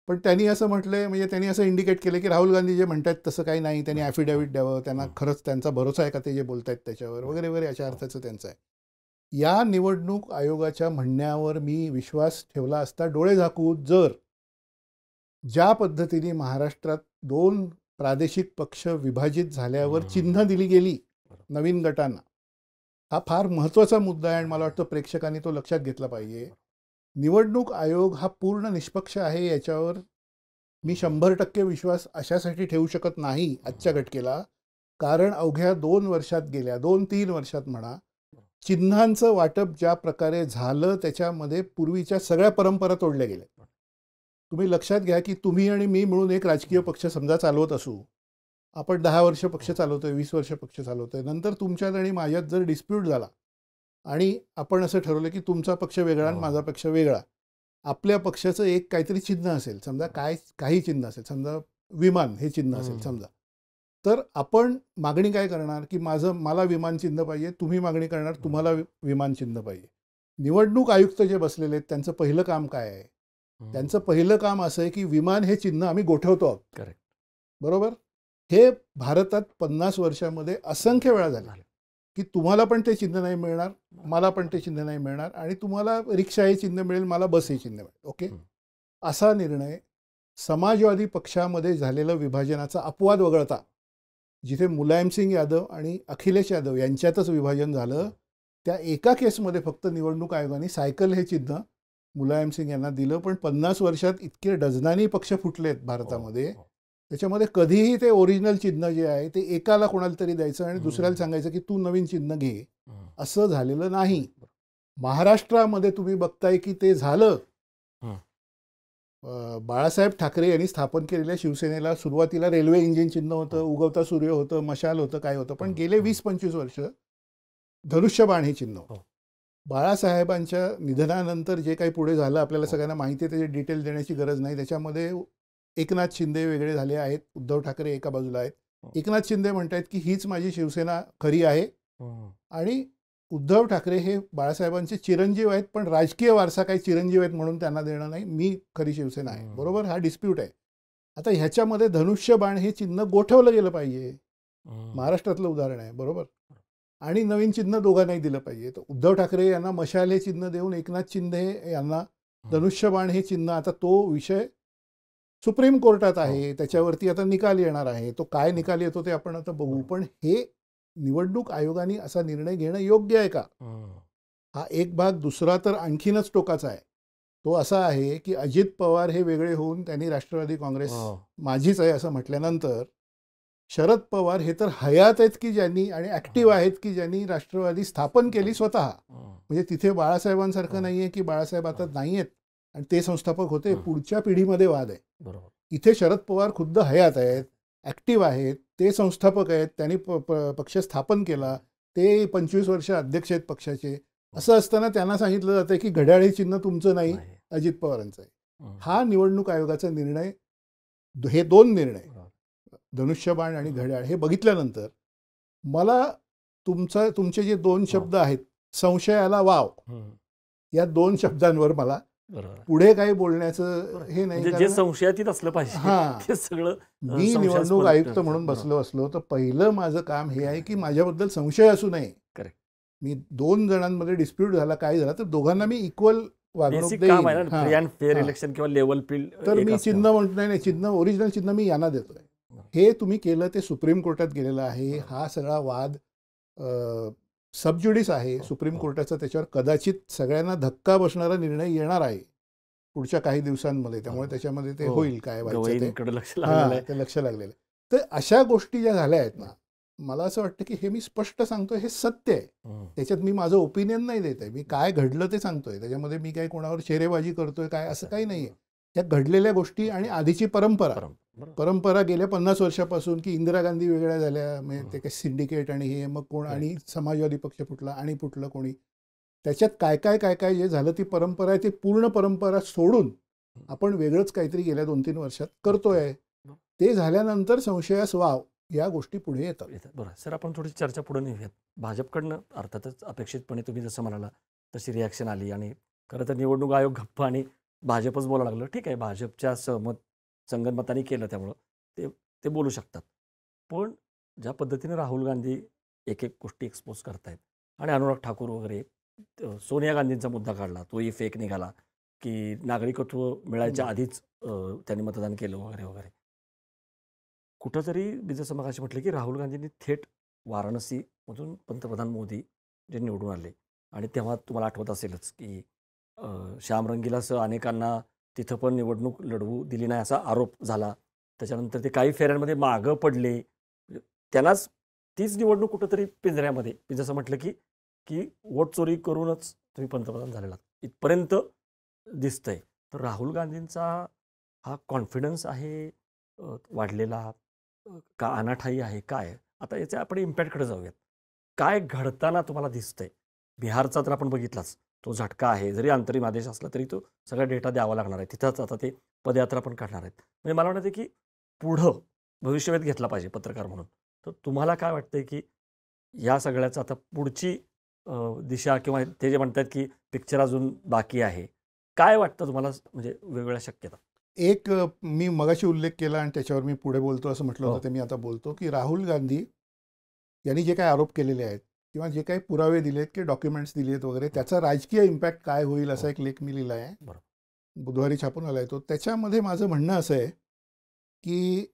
पण त्यांनी असं म्हटलंय, म्हणजे त्यांनी असं इंडिकेट केलं की राहुल गांधी जे म्हणतात तसं काही नाही, त्यांनी ॲफिडेव्हिट द्यावं, त्यांना खरंच त्यांचा भरोसा आहे का ते जे बोलतायत त्याच्यावर वगैरे वगैरे अशा अर्थाचं त्यांचं आहे. या निवडणूक आयोगाच्या म्हणण्यावर मी विश्वास ठेवला असता डोळे झाकून, जर ज्या पद्धतीने महाराष्ट्रात 2 प्रादेशिक पक्ष विभाजित झाल्यावर चिन्ह दिली गेली नवीन गटांना, हा फार महत्त्वाचा मुद्दा आहे आणि मला वाटतं प्रेक्षकांनी तो लक्षात घेतला पाहिजे. निवडणूक आयोग हा पूर्ण निष्पक्ष आहे याच्यावर मी 100% विश्वास अशासाठी ठेवू शकत नाही आजच्या घटकेला, कारण अवघ्या 2 वर्षात गेल्या 2-3 वर्षात म्हणा, चिन्हांचं वाटप ज्या प्रकारे झालं त्याच्यामध्ये पूर्वीच्या सगळ्या परंपरा तोडल्या गेल्या. तुम्ही लक्षात घ्या की तुम्ही आणि मी मिळून एक राजकीय पक्ष समजा चालवत असू, आपण 10 वर्ष पक्ष चालवतोय, 20 वर्ष पक्ष चालवतोय, नंतर तुमच्यात आणि माझ्यात जर डिस्प्यूट झाला आणि आपण असं ठरवलं की तुमचा पक्ष वेगळा आणि माझा पक्ष वेगळा, आपल्या पक्षाचं एक काहीतरी चिन्ह असेल, समजा काही चिन्ह असेल, समजा विमान हे चिन्ह असेल समजा, तर आपण मागणी काय करणार की मला विमान चिन्ह पाहिजे, तुम्ही मागणी करणार तुम्हाला विमान चिन्ह पाहिजे. निवडणूक आयुक्त जे बसलेले आहेत त्यांचं पहिलं काम काय आहे? त्यांचं पहिलं काम असं आहे की विमान हे चिन्ह आम्ही गोठवतो आहोत. करेक्ट. बरोबर? हे भारतात 50 वर्षामध्ये असंख्य वेळा झालं की तुम्हाला पण ते चिन्ह नाही मिळणार, मला पण ते चिन्ह नाही मिळणार, आणि तुम्हाला रिक्षा हे चिन्ह मिळेल, मला बस हे चिन्ह मिळेल. ओके, असा निर्णय समाजवादी पक्षामध्ये झालेलं विभाजनाचा अपवाद वगळता, जिथे मुलायमसिंग यादव आणि अखिलेश यादव यांच्यातच विभाजन झालं, त्या एका केसमध्ये फक्त निवडणूक आयोगाने सायकल हे चिन्ह मुलायमसिंग यांना दिलं. पण 50 वर्षात इतके डझनानी पक्ष फुटलेत भारतामध्ये, त्याच्यामध्ये कधीही ते ओरिजिनल चिन्ह जे आहे ते एकाला कोणाला तरी द्यायचं आणि दुसऱ्याला सांगायचं की तू नवीन चिन्ह घे, असं झालेलं नाही. महाराष्ट्रामध्ये तुम्ही बघताय की ते झालं. बाळासाहेब ठाकरे यांनी स्थापन केलेल्या शिवसेनेला सुरुवातीला रेल्वे इंजिन चिन्ह होतं, उगवता सूर्य होतं, मशाल होतं, काय होतं, पण गेले 20-25 वर्ष धनुष्यबाण हे चिन्ह. बाळासाहेबांच्या निधनानंतर जे काही पुढे झालं आपल्याला सगळ्यांना माहिती आहे, त्याचे डिटेल देण्याची गरज नाही. त्याच्यामध्ये एकनाथ शिंदे वेगळे झाले आहेत, उद्धव ठाकरे एका बाजूला आहेत. एकनाथ शिंदे म्हणतात की हीच माझी शिवसेना खरी आहे, आणि उद्धव ठाकरे हे बाळासाहेबांचे चिरंजीव आहेत, पण राजकीय वारसा काही चिरंजीव आहेत म्हणून त्यांना देणं नाही, मी खरी शिवसेना आहे. बरोबर, हा डिस्प्यूट आहे. आता ह्याच्यामध्ये धनुष्यबाण हे चिन्ह गोठवलं गेलं पाहिजे, महाराष्ट्रातलं उदाहरण आहे. बरोबर, आणि नवीन चिन्ह दोघांनाही दिलं पाहिजे. तर उद्धव ठाकरे यांना मशाल हे चिन्ह देऊन एकनाथ शिंदे यांना धनुष्यबाण हे चिन्ह, आता तो विषय सुप्रीम कोर्टात आहे, त्याच्यावरती आता निकाल येणार आहे. तो काय निकाल येतो ते आपण आता बघू. पण हे निवडणूक आयोगाने असा निर्णय घेणं योग्य आहे का, हा एक भाग. दुसरा तर आणखीनच टोकाचा आहे, तो असा आहे की अजित पवार हे वेगळे होऊन त्यांनी राष्ट्रवादी काँग्रेस माझीच आहे असं म्हटल्यानंतर, शरद पवार हे तर हयात आहेत की ज्यांनी आणि ॲक्टिव्ह आहेत की ज्यांनी राष्ट्रवादी स्थापन केली स्वतः. म्हणजे तिथे बाळासाहेबांसारखं नाही आहे की बाळासाहेब आता नाही आहेत आणि ते संस्थापक होते, पुढच्या पिढीमध्ये वाद आहे. इथे शरद पवार खुद्द हयात आहेत, ॲक्टिव्ह आहेत, ते संस्थापक आहेत, त्यांनी पक्ष स्थापन केला, ते 25 वर्ष अध्यक्ष आहेत पक्षाचे. असं असताना त्यांना सांगितलं जातं की घड्याळ हे चिन्ह तुमचं नाही, अजित पवारांचं आहे. हा निवडणूक आयोगाचा निर्णय, हे 2 निर्णय धनुष्यबाण आणि घड्याळ हे बघितल्यानंतर मला तुमचे जे 2 शब्द आहेत, संशयाला वाव, या 2 शब्दांवर मला बरोबर. पुढे काही बोलण्याचं हे नाही. म्हणजे जे संशयातीत असलं पाहिजे हां. ते सगळं मी संशयास्पद निवडणूक आयुक्त म्हणून बरोबर. बसलो असलो तर पहिलं माझं काम हे आहे की माझ्याबद्दल संशय असू नये. Correct. मी 2 जणांमध्ये डिस्प्यूट झाला, काय झाला तर दोघांना मी इक्वल वागणूक बेसिक काम आहे देईन. ना, फ्री अँड फेअर हां. इलेक्शन किंवा लेवल फील्ड तर मी चिन्ह म्हणतो नाही, चिन्ह ओरिजिनल चिन्ह मी यांना देतोय. हे तुम्ही केलं ते सुप्रीम कोर्टात गेलेलं आहे. हा सगळा वाद सबज्युडिस आहे. सुप्रीम कोर्टाचा त्याच्यावर कदाचित सगळ्यांना धक्का बसणारा निर्णय येणार आहे पुढच्या काही दिवसांमध्ये. त्यामुळे त्याच्यामध्ये ते होईल काय व्हायचं ते. गवईंकडे लक्ष लागलेलं आहे. ते लक्ष लागलेलं आहे. तर अशा गोष्टी ज्या झाल्या आहेत ना, मला असं वाटतं की हे मी स्पष्ट सांगतोय, हे सत्य आहे. त्याच्यात मी माझं ओपिनियन नाही देत आहे. मी काय घडलं ते सांगतोय. त्याच्यामध्ये मी काही कोणावर शेरेबाजी करतोय काय असं काही नाही आहे. त्या घडलेल्या गोष्टी आणि आधीची परंपरा गेल्या 50 वर्षापासून की इंदिरा गांधी वेगळ्या झाल्या, म्हणजे ते काही सिंडिकेट आणि हे मग कोण आणि समाजवादी पक्ष फुटला आणि फुटलं कोणी. त्याच्यात काय काय जे झालं ती परंपरा आहे. ती पूर्ण परंपरा सोडून आपण वेगळंच काहीतरी गेल्या 2-3 वर्षात करतोय. ते झाल्यानंतर संशयास वाव या गोष्टी पुढे येतात. बरं सर, आपण थोडी चर्चा पुढे नेऊयात. भाजपकडनं अर्थातच अपेक्षितपणे तुम्ही जसं म्हणाला तशी रिॲक्शन आली आणि खरं तर निवडणूक आयोग गप्प आणि भाजपच बोलायला लागलं. ठीक आहे, भाजपच्या संगनमताने केलं त्यामुळं ते बोलू शकतात. पण ज्या पद्धतीने राहुल गांधी एक गोष्टी एक्सपोज करतायत आणि अनुराग ठाकूर वगैरे सोनिया गांधींचा मुद्दा काढला, तोही फेक निघाला की नागरिकत्व मिळायच्या आधीच त्यांनी मतदान केलं वगैरे वगैरे. कुठंतरी मी जसं मगाशी म्हटलं की राहुल गांधींनी थेट वाराणसीमधून पंतप्रधान मोदी जे निवडून आले आणि तेव्हा तुम्हाला आठवत असेलच की श्याम रंगीलासह अनेकांना तिथं पण निवडणूक लढवू दिली नाही असा आरोप झाला. त्याच्यानंतर ते काही फेऱ्यांमध्ये मागं पडले. त्यांनाच तीच निवडणूक कुठंतरी पिंजऱ्यामध्ये, मी जसं म्हटलं की वोट चोरी करूनच तुम्ही पंतप्रधान झालेला इथपर्यंत दिसतंय. तर राहुल गांधींचा हा कॉन्फिडन्स आहे वाढलेला का अनाठाई आहे काय? आता याच्या आपण इम्पॅक्टकडे जाऊयात. काय घडताना तुम्हाला दिसतंय? बिहारचा तर आपण बघितलाच, तो झटका आहे. जरी अंतरिम आदेश असला तरी तो सगळा डेटा द्यावा लागणार आहे. तिथंच आता ते पदयात्रा पण काढणार आहेत. म्हणजे मला वाटतं की पुढं भविष्यवेध घेतला पाहिजे पत्रकार म्हणून. तर तुम्हाला काय वाटतंय की या सगळ्याचं आता पुढची दिशा किंवा ते जे म्हणतात की पिक्चर अजून बाकी आहे, काय वाटतं तुम्हाला म्हणजे वेगवेगळ्या शक्यता? एक मी मगाशी उल्लेख केला आणि त्याच्यावर मी पुढे बोलतो असं म्हटलं होतं, ते मी आता बोलतो की राहुल गांधी यांनी जे काही आरोप केलेले आहेत किंवा जे काही पुरावे दिलेत की डॉक्युमेंट्स दिलेत वगैरे, त्याचा राजकीय इम्पॅक्ट काय होईल असा एक लेख मी लिहिला आहे, बुधवारी छापून आला आहे तो. त्याच्यामध्ये माझं म्हणणं असं आहे की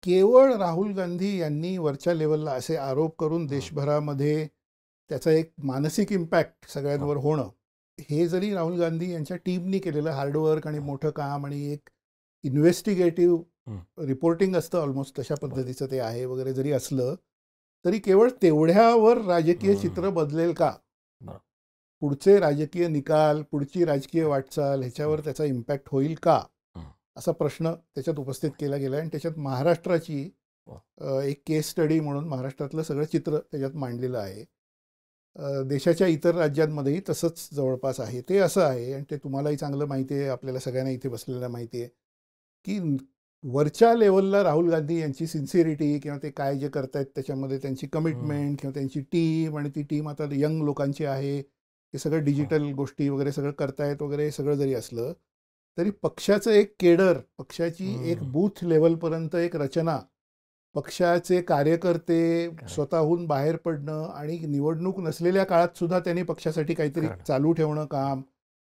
केवळ राहुल गांधी यांनी वरच्या लेवलला असे आरोप करून देशभरामध्ये त्याचा एक मानसिक इम्पॅक्ट सगळ्यांवर होणं, हे जरी राहुल गांधी यांच्या टीमनी केलेलं हार्डवर्क आणि मोठं काम आणि एक इन्व्हेस्टिगेटिव्ह रिपोर्टिंग असतं ऑलमोस्ट तशा पद्धतीचं ते आहे वगैरे जरी असलं तरी केवळ तेवढ्यावर राजकीय चित्र बदलेल का? पुढचे राजकीय निकाल, पुढची राजकीय वाटचाल ह्याच्यावर त्याचा इम्पॅक्ट होईल का, असा प्रश्न त्याच्यात उपस्थित केला गेला. आणि त्याच्यात महाराष्ट्राची एक केस स्टडी म्हणून महाराष्ट्रातलं सगळं चित्र त्याच्यात मांडलेलं आहे. देशाच्या इतर राज्यांमध्येही तसंच जवळपास आहे. ते असं आहे आणि ते तुम्हालाही चांगलं माहिती आहे, आपल्याला सगळ्यांना इथे बसलेल्या माहिती आहे की वरच्या लेवलला राहुल गांधी यांची सिन्सिअरिटी किंवा ते काय जे करतायत त्याच्यामध्ये त्यांची कमिटमेंट किंवा त्यांची टीम, आणि ती टीम आता यंग लोकांची आहे, हे सगळं डिजिटल गोष्टी वगैरे सगळं करतायत वगैरे सगळं जरी असलं तरी पक्षाचं एक केडर, पक्षाची एक बूथ लेवलपर्यंत एक रचना, पक्षाचे कार्यकर्ते स्वतःहून बाहेर पडणं आणि निवडणूक नसलेल्या काळात सुद्धा त्यांनी पक्षासाठी काहीतरी चालू ठेवणं काम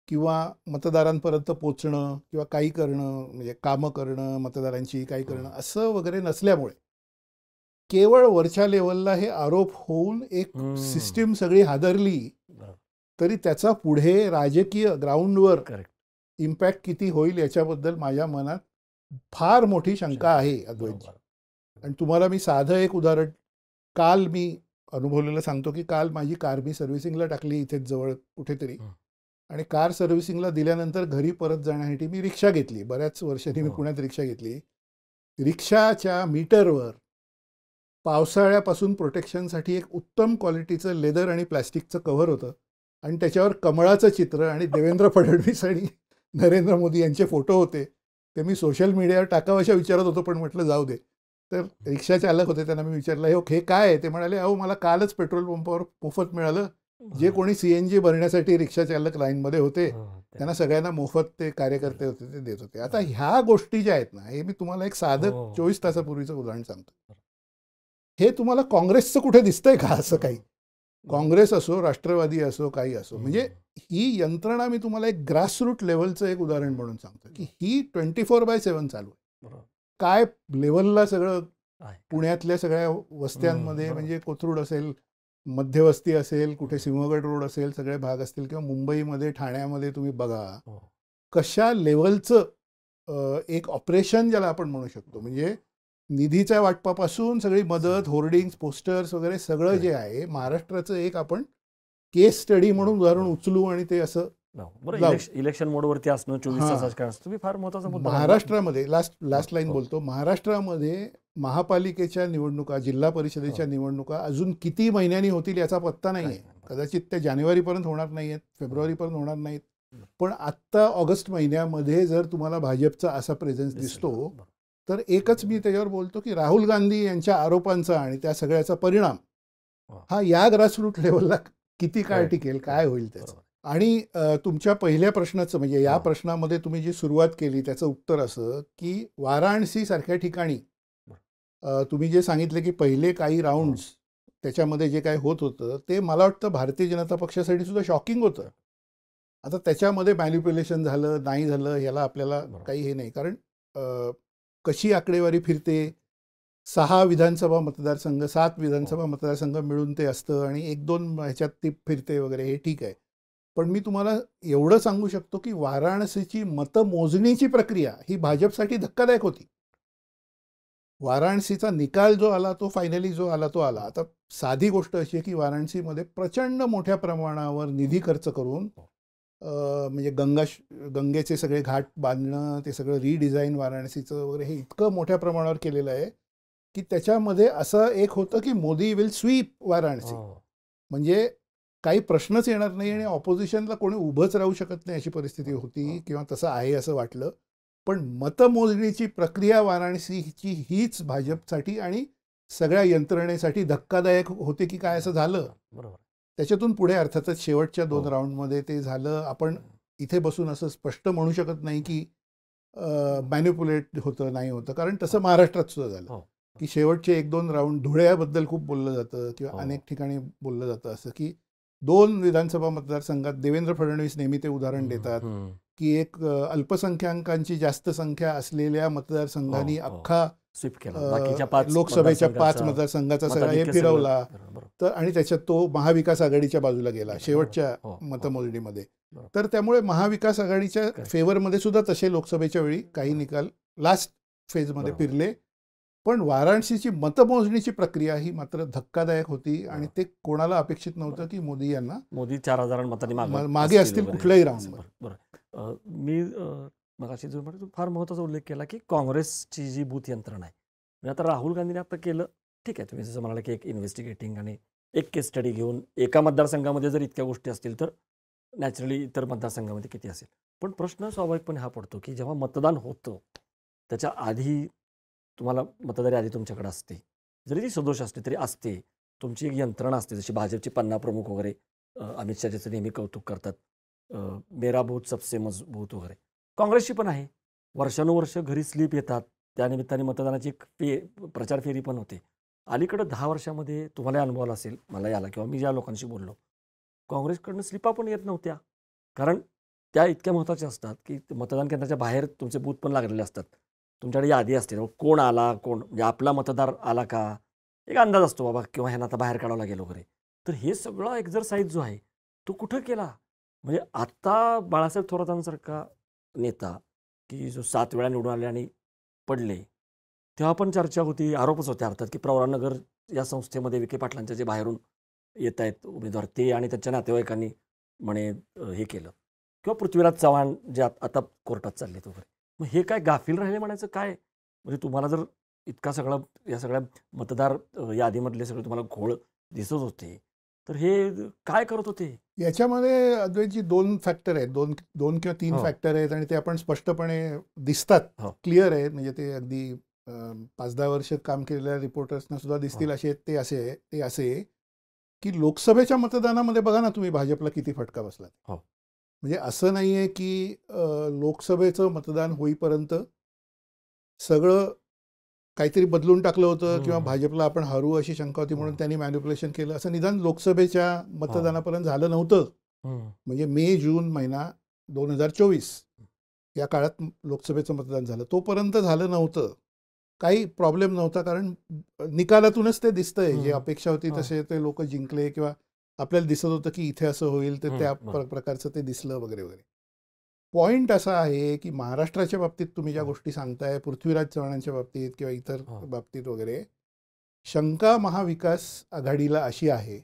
किंवा मतदारांपर्यंत पोचणं किंवा काही करणं, म्हणजे कामं करणं मतदारांची काही करणं असं वगैरे नसल्यामुळे केवळ वरच्या लेवलला हे आरोप होऊन एक सिस्टीम सगळी हादरली तरी त्याचा पुढे राजकीय ग्राउंडवर इम्पॅक्ट किती होईल याच्याबद्दल माझ्या मनात फार मोठी शंका आहे अद्वैत. आणि तुम्हाला मी साधं एक उदाहरण काल मी अनुभवलेलं सांगतो की काल माझी कार मी सर्व्हिसिंगला टाकली इथेच जवळ कुठेतरी, आणि कार सर्व्हिसिंगला दिल्यानंतर घरी परत जाण्यासाठी मी रिक्षा घेतली. बऱ्याच वर्षांनी मी पुण्यात रिक्षा घेतली. रिक्षाच्या मीटरवर पावसाळ्यापासून प्रोटेक्शनसाठी एक उत्तम क्वालिटीचं लेदर आणि प्लॅस्टिकचं कव्हर होतं आणि त्याच्यावर कमळाचं चित्र आणि देवेंद्र फडणवीस आणि नरेंद्र मोदी यांचे फोटो होते. ते मी सोशल मीडियावर टाकावशा विचारत होतो पण म्हटलं जाऊ दे. तर रिक्षा चालक होते, त्यांना मी विचारलं हे काय आहे? ते म्हणाले अहो मला कालच पेट्रोल पंपावर मोफत मिळालं जे कोणी CNG भरण्यासाठी रिक्षा चालक लाईनमध्ये होते हो, त्यांना सगळ्यांना मोफत ते कार्यकर्ते होते ते देत होते. आता ह्या गोष्टी ज्या आहेत ना, हे मी तुम्हाला एक साधं हो. 24 तासापूर्वीचं उदाहरण सांगतो. हे तुम्हाला काँग्रेसचं कुठे दिसतंय का असं काही? काँग्रेस असो, राष्ट्रवादी असो, काही असो, म्हणजे ही यंत्रणा मी तुम्हाला एक ग्रासरूट लेवलचं एक उदाहरण म्हणून सांगतो की ही 24/7 चालू आहे. बरोबर काय लेवलला सगळं आहे. पुण्यातल्या सगळ्या वस्त्यांमध्ये, बरोबर. म्हणजे कोथरूड असेल, मध्यवस्ती असेल, कुठे सिंहगड रोड असेल, सगळे भाग असतील, किंवा मुंबईमध्ये, ठाण्यामध्ये तुम्ही बघा हो. कशा लेवलचं एक ऑपरेशन ज्याला आपण म्हणू शकतो. म्हणजे निधीच्या वाटपापासून सगळी मदत, होर्डिंग्स, पोस्टर्स वगैरे सगळं जे आहे, महाराष्ट्राचं एक आपण केस स्टडी म्हणून उदाहरण उचलू आणि ते असं बरं, जाऊ. इलेक्शन मोडवरती असणं 24 हां. तासाचं काय असतं, तुम्ही फार महत्वाचा मुद्दा मांडला. महाराष्ट्रामध्ये लास्ट लाईन हो. बोलतो. महाराष्ट्रामध्ये महापालिकेच्या निवडणुका, जिल्हा परिषदेच्या निवडणुका अजून किती महिन्यांनी होतील याचा पत्ता नाही आहे. कदाचित त्या जानेवारीपर्यंत होणार नाही आहेत, फेब्रुवारीपर्यंत होणार नाहीत. पण आत्ता ऑगस्ट महिन्यामध्ये जर तुम्हाला भाजपचा असा प्रेझेन्स दिसतो, तर एकच मी त्याच्यावर बोलतो की राहुल गांधी यांच्या आरोपांचा आणि त्या सगळ्याचा परिणाम हा या ग्रासरूट लेवलला किती काळ टिकेल, काय होईल त्याचं. आणि तुमच्या पहिल्या प्रश्नाचं, म्हणजे या प्रश्नामध्ये तुम्ही जी सुरुवात केली त्याचं उत्तर असं की वाराणसी सारख्या ठिकाणी तुम्ही जे सांगितले की पहिले काही राऊंड्स त्याच्यामध्ये जे काय होत होतं ते मला वाटतं भारतीय जनता पक्षासाठी सुद्धा शॉकिंग होतं. आता त्याच्यामध्ये मॅनिप्युलेशन झालं नाही झालं याला आपल्याला काही हे नाही, कारण कशी आकडेवारी फिरते, 6 विधानसभा मतदारसंघ, 7 विधानसभा मतदारसंघ मिळून ते असतं आणि 1-2 ह्याच्यात ती फिरते वगैरे, हे ठीक आहे. पण मी तुम्हाला एवढं सांगू शकतो की वाराणसीची मतमोजणीची प्रक्रिया ही भाजपसाठी धक्कादायक होती. वाराणसीचा निकाल जो आला तो फायनली जो आला तो आला. आता साधी गोष्ट अशी आहे की वाराणसीमध्ये प्रचंड मोठ्या प्रमाणावर निधी खर्च करून म्हणजे गंगेचे सगळे घाट बांधणं, ते सगळं रिडिझाईन वाराणसीचं वगैरे हे इतकं मोठ्या प्रमाणावर केलेलं आहे की त्याच्यामध्ये असं एक होतं की मोदी विल स्वीप वाराणसी. म्हणजे काही प्रश्नच येणार नाही आणि ऑपोजिशनला कोणी उभंच राहू शकत नाही अशी परिस्थिती होती, किंवा तसं आहे असं वाटलं. पण मतमोजणीची प्रक्रिया वाराणसीची हीच भाजपसाठी आणि सगळ्या यंत्रणेसाठी धक्कादायक होते की काय असं झालं. बरोबर. त्याच्यातून पुढे अर्थातच शेवटच्या 2 राऊंडमध्ये ते झालं. आपण इथे बसून असं स्पष्ट म्हणू शकत नाही की मॅनिप्युलेट होतं नाही होतं, कारण तसं महाराष्ट्रात सुद्धा झालं की शेवटचे 1-2 राऊंड धुळ्याबद्दल खूप बोललं जातं किंवा अनेक ठिकाणी बोललं जातं असं की 2 विधानसभा मतदारसंघात देवेंद्र फडणवीस नेहमी ते उदाहरण देतात की एक अल्पसंख्याकांची जास्त संख्या असलेल्या मतदारसंघांनी अख्खा स्वीप केला, बाकीच्या 5 लोकसभेच्या 5 मतदारसंघाचा सगळा हे फिरवला. तर आणि त्याच्यात तो महाविकास आघाडीच्या बाजूला गेला शेवटच्या मतमोजणीमध्ये. तर त्यामुळे महाविकास आघाडीच्या फेवरमध्ये सुद्धा तसे लोकसभेच्या वेळी काही निकाल लास्ट फेजमध्ये फिरले. पण वाराणसीची मतमोजणीची प्रक्रिया ही मात्र धक्कादायक होती आणि ते कोणाला अपेक्षित नव्हतं की मोदी 4,000 मतांनी मागे असतील कुठल्याही राऊंडमध्ये. बरं, मी मगाशी जो म्हणतो फार महत्त्वाचा उल्लेख केला की काँग्रेसची जी बूथ यंत्रणा आहे, म्हणजे आता राहुल गांधीने आता केलं, ठीक आहे, तुम्ही जसं म्हणाला की एक इन्व्हेस्टिगेटिंग आणि एक केस स्टडी घेऊन एका मतदारसंघामध्ये जर इतक्या गोष्टी असतील तर नॅचरली इतर मतदारसंघामध्ये किती असेल. पण प्रश्न स्वाभाविकपणे हा पडतो की जेव्हा मतदान होतं त्याच्या आधी तुम्हाला मतदारी यादी तुमच्याकडे असते, जरी ती सदोष असते तरी असते, तुमची एक यंत्रणा असते, जशी भाजपची पन्ना प्रमुख वगैरे अमित शहाचं नेहमी कौतुक करतात, मेरा बूथ सबसे मजबूत वगैरे. काँग्रेसची पण आहे, वर्षानुवर्ष घरी स्लिप येतात, त्यानिमित्ताने मतदानाची एक प्रचार फेरी पण होते. अलीकडं 10 वर्षामध्ये तुम्हाला अनुभव असेल, मला याला किंवा मी ज्या लोकांशी बोललो, काँग्रेसकडनं स्लिपा पण येत नव्हत्या, कारण त्या इतक्या महत्त्वाच्या असतात की मतदान केंद्राच्या बाहेर तुमचे बूथ पण लागलेले असतात, तुमच्याकडे यादी असते, कोण आला, कोण म्हणजे आपला मतदार आला का, एक अंदाज असतो बाबा, किंवा ह्यांना आता बाहेर काढावं लागेल वगैरे. तर हे सगळं एक्झरसाईज जो आहे तो कुठं केला. म्हणजे आत्ता बाळासाहेब थोरातांसारखा नेता की जो 7 वेळा निवडून आले आणि पडले, तेव्हा पण चर्चा होती, आरोपच होते अर्थात की प्रवरानगर या संस्थेमध्ये विखे पाटलांच्या जे बाहेरून येत आहेत उमेदवार ते आणि त्यांच्या नातेवाईकांनी म्हणे हे केलं, किंवा पृथ्वीराज चव्हाण जे आता कोर्टात चाललेत वगैरे. मग हे काय गाफील राहिले म्हणायचं काय. म्हणजे तुम्हाला जर इतका सगळा या सगळ्या मतदार यादीमधले सगळे तुम्हाला घोळ दिसत होते, तर हे काय करत होते. याच्यामध्ये अद्वैतजी 2 फॅक्टर आहेत, 2 किंवा 3 फॅक्टर आहेत आणि ते आपण स्पष्टपणे दिसतात, क्लिअर आहेत. म्हणजे ते अगदी 5-10 वर्ष काम केलेल्या रिपोर्टर्सना सुद्धा दिसतील असे ते असे की लोकसभेच्या मतदानामध्ये बघा ना तुम्ही भाजपला किती फटका बसला. हो. म्हणजे असं नाही आहे की लोकसभेचं मतदान होईपर्यंत सगळं काहीतरी बदलून टाकलं होतं किंवा भाजपला आपण हरू अशी शंका होती म्हणून त्यांनी मॅनिप्युलेशन केलं, असं निदान लोकसभेच्या मतदानापर्यंत झालं नव्हतं. म्हणजे मे जून महिना 2024 या काळात लोकसभेचं मतदान झालं, तोपर्यंत झालं नव्हतं. काही प्रॉब्लेम नव्हता, कारण निकालातूनच ते दिसतंय, जे अपेक्षा होती तसे ते लोक जिंकले किंवा आपल्याला दिसत होतं की इथे असं होईल, तर त्या प्रकारचं ते दिसलं वगैरे वगैरे. पॉईंट असा आहे की महाराष्ट्राच्या बाबतीत तुम्ही ज्या गोष्टी सांगताय, पृथ्वीराज चव्हाणांच्या बाबतीत किंवा इतर बाबतीत वगैरे, शंका महाविकास आघाडीला अशी आहे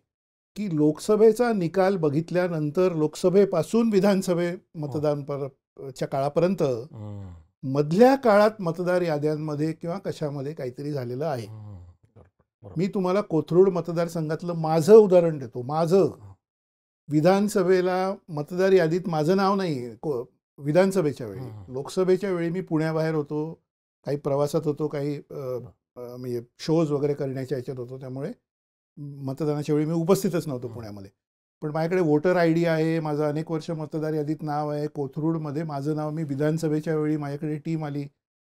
की लोकसभेचा निकाल बघितल्यानंतर लोकसभेपासून विधानसभे मतदानच्या काळापर्यंत मधल्या काळात मतदार याद्यांमध्ये किंवा कशामध्ये काहीतरी झालेलं आहे. मी तुम्हाला कोथरूड मतदारसंघातलं माझं उदाहरण देतो. माझं विधानसभेला मतदार यादीत माझं नाव नाही विधानसभेच्या वेळी. लोकसभेच्या वेळी मी पुण्याबाहेर होतो, काही प्रवासात होतो, काही म्हणजे शोज वगैरे करण्याच्या ह्याच्यात होतो, त्यामुळे मतदानाच्या वेळी मी उपस्थितच नव्हतो पुण्यामध्ये. पण माझ्याकडे वोटर आय डी आहे, माझं अनेक वर्ष मतदार यादीत नाव आहे. कोथरूडमध्ये माझं नाव, मी विधानसभेच्या वेळी माझ्याकडे टीम आली,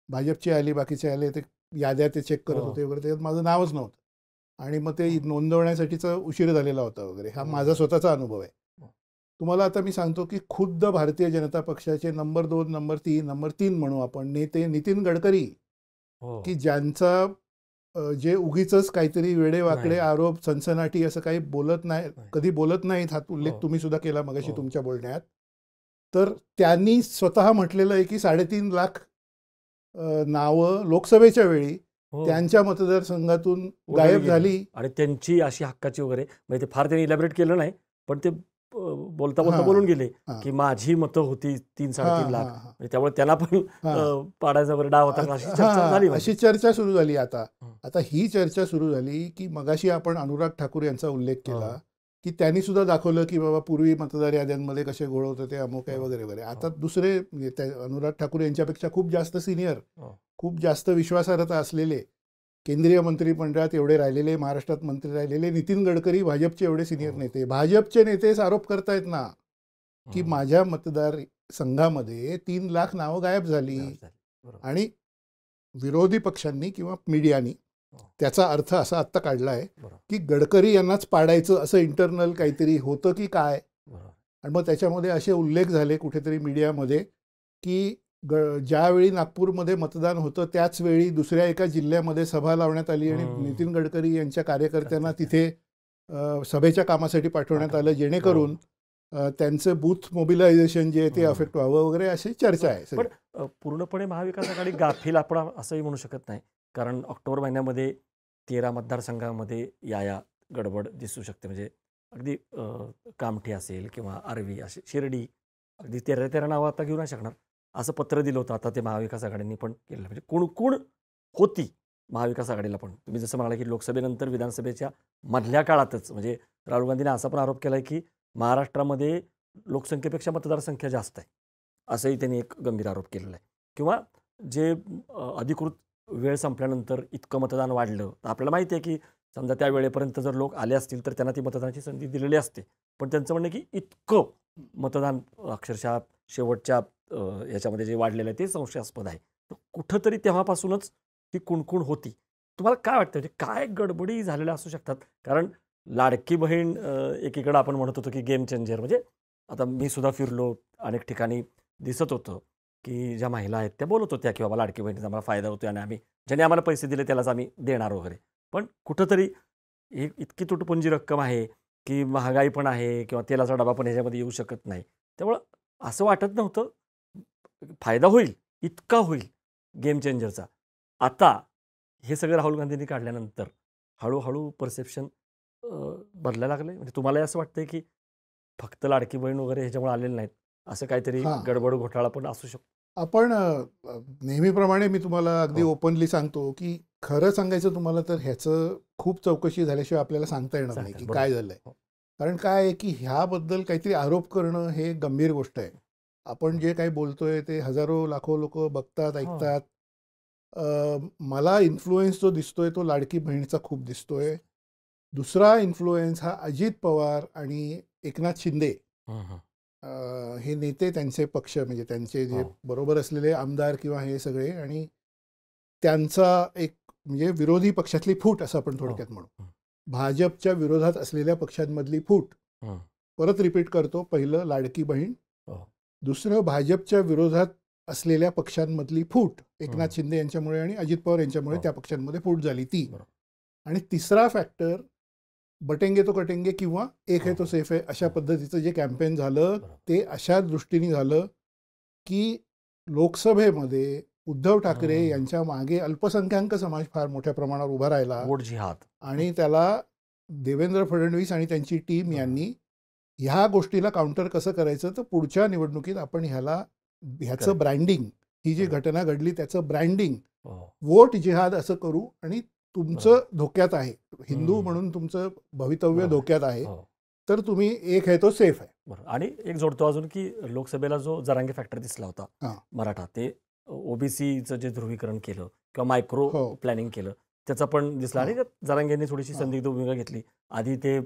भाजपचे आली, बाकीचे आले, ते याद्या ते चेक करत होते वगैरे, त्याच्यात माझं नावच नव्हतं आणि मग ते नोंदवण्यासाठीचा उशीर झालेला होता वगैरे. हा माझा स्वतःचा अनुभव आहे. तुम्हाला आता मी सांगतो की खुद्द भारतीय जनता पक्षाचे नंबर 2, नंबर 3 म्हणू आपण नेते नितीन गडकरी, की ज्यांचा जे उगीच काहीतरी वेडेवाकडे आरोप, सनसनाटी असं काही बोलत नाही, कधी बोलत नाहीत, हा उल्लेख तुम्ही सुद्धा केला मगाशी तुमच्या बोलण्यात, तर त्यांनी स्वतः म्हटलेलं आहे की 3.5 लाख नावं लोकसभेच्या वेळी त्यांच्या मतदारसंघातून गायब झाली. आणि त्यांची अशी हक्काची वगैरे, म्हणजे ते फार त्यांनी इलॅबरेट केलं नाही, पण ते बोलता बोलून गेले की माझी मतं होती 3-3.5 लाख, म्हणजे त्यामुळे त्यांना पण पाडायचा बरं डाव होता, अशी चर्चा झाली. अशी चर्चा सुरू झाली. आता ही चर्चा सुरू झाली की मगाशी आपण अनुराग ठाकूर यांचा उल्लेख केला की त्यांनी सुद्धा दाखवलं की बाबा पूर्वी मतदार याद्यांमध्ये कसे घोळ होते, ते अमुक आहे वगैरे वगैरे. आता दुसरे अनुराग ठाकूर यांच्यापेक्षा खूप जास्त सिनियर, खूप जास्त विश्वासार्हता असलेले, केंद्रीय मंत्रिमंडळात एवढे राहिलेले, महाराष्ट्रात मंत्री राहिलेले नितीन गडकरी, भाजपचे एवढे सिनियर नेते, भाजपचे नेतेच आरोप करतायत ना की माझ्या मतदार संघामध्ये 3 लाख नावं गायब झाली. आणि विरोधी पक्षांनी किंवा मीडियानी त्याचा अर्थ असा आत्ता काढला आहे की गडकरी यांनाच पाडायचं, असं इंटरनल काहीतरी होतं की काय. आणि मग त्याच्यामध्ये असे उल्लेख झाले कुठेतरी मीडियामध्ये की ज्यावेळी नागपूरमध्ये मतदान होतं त्याच वेळी दुसऱ्या एका जिल्ह्यामध्ये सभा लावण्यात आली आणि नितीन गडकरी यांच्या कार्यकर्त्यांना तिथे सभेच्या कामासाठी पाठवण्यात आलं, जेणेकरून त्यांचं बूथ मोबिलायझेशन जे आहे ते अफेक्ट व्हावं वगैरे, अशी चर्चा आहे. पण पूर्णपणे महाविकास आघाडी गाफील आपण असंही म्हणू शकत नाही, कारण ऑक्टोबर महिन्यामध्ये 13 मतदारसंघामध्ये या गडबड दिसू शकते. म्हणजे अगदी कामठी असेल किंवा आर्वी असे, शिर्डी, अगदी 13 नावं आता घेऊ नाही शकणार, असं पत्र दिलं होतं आता ते महाविकास आघाडींनी पण केलं. म्हणजे कोण होती महाविकास आघाडीला पण. तुम्ही जसं म्हणाला की लोकसभेनंतर विधानसभेच्या मधल्या काळातच, म्हणजे राहुल गांधीने असा पण आरोप केला आहे की महाराष्ट्रामध्ये लोकसंख्येपेक्षा मतदारसंख्या जास्त आहे, असंही त्यांनी एक गंभीर आरोप केलेला आहे. किंवा जे अधिकृत वेळ संपल्यानंतर इतकं मतदान वाढलं, तर आपल्याला माहिती आहे की समजा त्या वेळेपर्यंत जर लोक आले असतील तर त्यांना ती मतदानाची संधी दिलेली असते, पण त्यांचं म्हणणं की इतकं मतदान अक्षरशः शेवटच्या याच्यामध्ये जे वाढलेलं आहे ते संशयास्पद आहे. तर कुठंतरी तेव्हापासूनच ती कुणकुण होती. तुम्हाला काय वाटतं, म्हणजे काय गडबडी झालेल्या असू शकतात? कारण लाडकी बहीण एकीकडं आपण म्हणत होतो की गेम चेंजर, म्हणजे आता मी सुद्धा फिरलो, अनेक ठिकाणी दिसत होतं की ज्या महिला आहेत त्या बोलत होत्या की बाबा लाडकी बहिणीचा आम्हाला फायदा होतो आणि आम्ही ज्याने आम्हाला पैसे दिले त्यालाच आम्ही देणार वगैरे. पण कुठंतरी ही इतकी तुटपुंजी रक्कम आहे की महागाई पण आहे किंवा तेलाचा डबा पण ह्याच्यामध्ये येऊ शकत नाही, त्यामुळं असं वाटत नव्हतं फायदा होईल, इतका होईल गेम चेंजरचा. आता हे सगळं राहुल गांधींनी काढल्यानंतर हळूहळू परसेप्शन बदलायला लागले. म्हणजे तुम्हाला असं वाटतंय की फक्त लाडकी बहीण वगैरे ह्याच्यामुळे आलेलं नाहीत, असं काहीतरी गडबड घोटाळा पण असू शकतो? आपण नेहमीप्रमाणे मी तुम्हाला अगदी ओपनली सांगतो की खरं सांगायचं तुम्हाला तर ह्याचं खूप चौकशी झाल्याशिवाय आपल्याला सांगता येणार नाही की काय झालंय. कारण काय आहे की ह्याबद्दल काहीतरी आरोप करणं हे गंभीर गोष्ट आहे. आपण जे काही बोलतोय ते हजारो लाखो लोक बघतात, ऐकतात. मला इन्फ्लुएन्स जो दिसतोय तो लाडकी बहिणीचा खूप दिसतोय. दुसरा इन्फ्लुएन्स हा अजित पवार आणि एकनाथ शिंदे हं, हं. हे नेते, त्यांचे पक्ष, म्हणजे त्यांचे जे हो. बरोबर असलेले आमदार किंवा हे सगळे, आणि त्यांचा एक म्हणजे विरोधी पक्षातली फूट असं आपण हो. थोडक्यात म्हणू. हं. भाजपच्या विरोधात असलेल्या पक्षांमधली फूट. हं. परत रिपीट करतो, पहिलं लाडकी बहीण, हो. दुसरं भाजपच्या विरोधात असलेल्या पक्षांमधली फूट, हं. एकनाथ शिंदे यांच्यामुळे आणि अजित पवार यांच्यामुळे हो. त्या पक्षांमध्ये फूट झाली ती. बरोबर. आणि तिसरा फॅक्टर बटेंगे तो कटेंगे किंवा एक है तो हो. सेफ आहे अशा हो. पद्धतीचं जे कॅम्पेन झालं बरोबर. ते अशा दृष्टीने झालं की लोकसभेमध्ये उद्धव ठाकरे हं. यांच्या मागे अल्पसंख्याक समाज फार मोठ्या प्रमाणावर उभा राहिला वोट जिहाद. आणि त्याला देवेंद्र फडणवीस आणि त्यांची टीम बरोबर. यांनी ह्या गोष्टीला काउंटर कसं करायचं, तर पुढच्या निवडणुकीत आपण ह्याचं Correct. ब्रँडिंग, ही जी बरोबर. घटना घडली त्याचं ब्रँडिंग हो. वोट जिहाद असं करू, आणि तुमचं बरोबर. धोक्यात आहे, हिंदू हं. म्हणून तुमचं भवितव्य बरोबर. धोक्यात आहे, हो. तर तुम्ही एक है तो सेफ आहे. बरोबर. आणि एक जोडतो अजून की लोकसभेला जो जरांगे फॅक्टर दिसला होता हां. मराठा, ते ओबीसीचं जे ध्रुवीकरण केलं किंवा मायक्रो हो. प्लॅनिंग केलं, त्याचा पण दिसला. आणि हां. त्यात जरांगेंनी थोडीशी हां. संदिग्ध भूमिका घेतली. आधी ते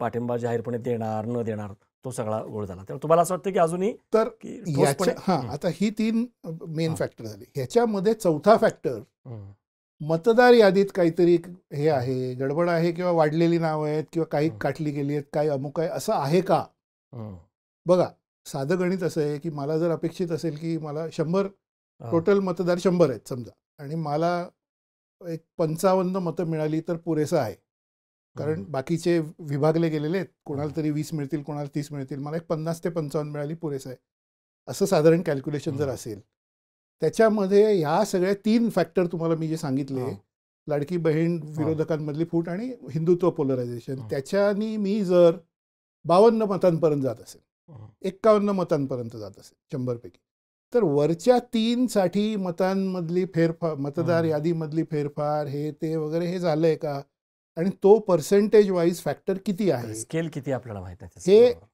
पाठिंबा जाहीरपणे देणार न देणार तो सगळा गोळ झाला. त्यामुळे तुम्हाला असं वाटतं की अजूनही तर की याच्या ठोसपणे हां, आता ही 3 मेन हां. फॅक्टर झाले. ह्याच्यामध्ये चौथा फॅक्टर, हं. मतदार यादीत काहीतरी हे आहे, गडबड आहे, किंवा वाढलेली नावं आहेत, किंवा काही हं. काटली गेली आहेत, काही अमुक आहे, असं आहे का? हं. बघा, साधं गणित असं आहे की मला जर अपेक्षित असेल की मला 100 हो. टोटल मतदार 100 आहेत समजा, आणि मला एक 55 मतं मिळाली तर पुरेसं आहे, कारण हं. बाकीचे विभागले गेलेले आहेत, कोणाला हं. तरी 20 मिळतील, कोणाला 30 मिळतील, मला एक 50 ते 55 मिळाली पुरेसं आहे, असं साधारण कॅल्क्युलेशन जर हं. असेल, त्याच्यामध्ये ह्या सगळ्या 3 फॅक्टर तुम्हाला मी जे सांगितले, हो. लाडकी बहीण, हो. विरोधकांमधली फूट आणि हिंदुत्व पोलरायझेशन, हं. त्याच्यानी मी जर 52 मतांपर्यंत जात असेल, हं. 51 मतांपर्यंत जात असेल 100 पैकी, तर वरच्या 3 साठी मतांमधली फेरफार, मतदार हं. यादीमधली फेरफार, हे ते वगैरे हे झालंय का, आणि तो पर्सेंटेज वाईज फॅक्टर किती आहे, स्केल किती आपल्याला माहित नाही त्याचं. हे बरोबर.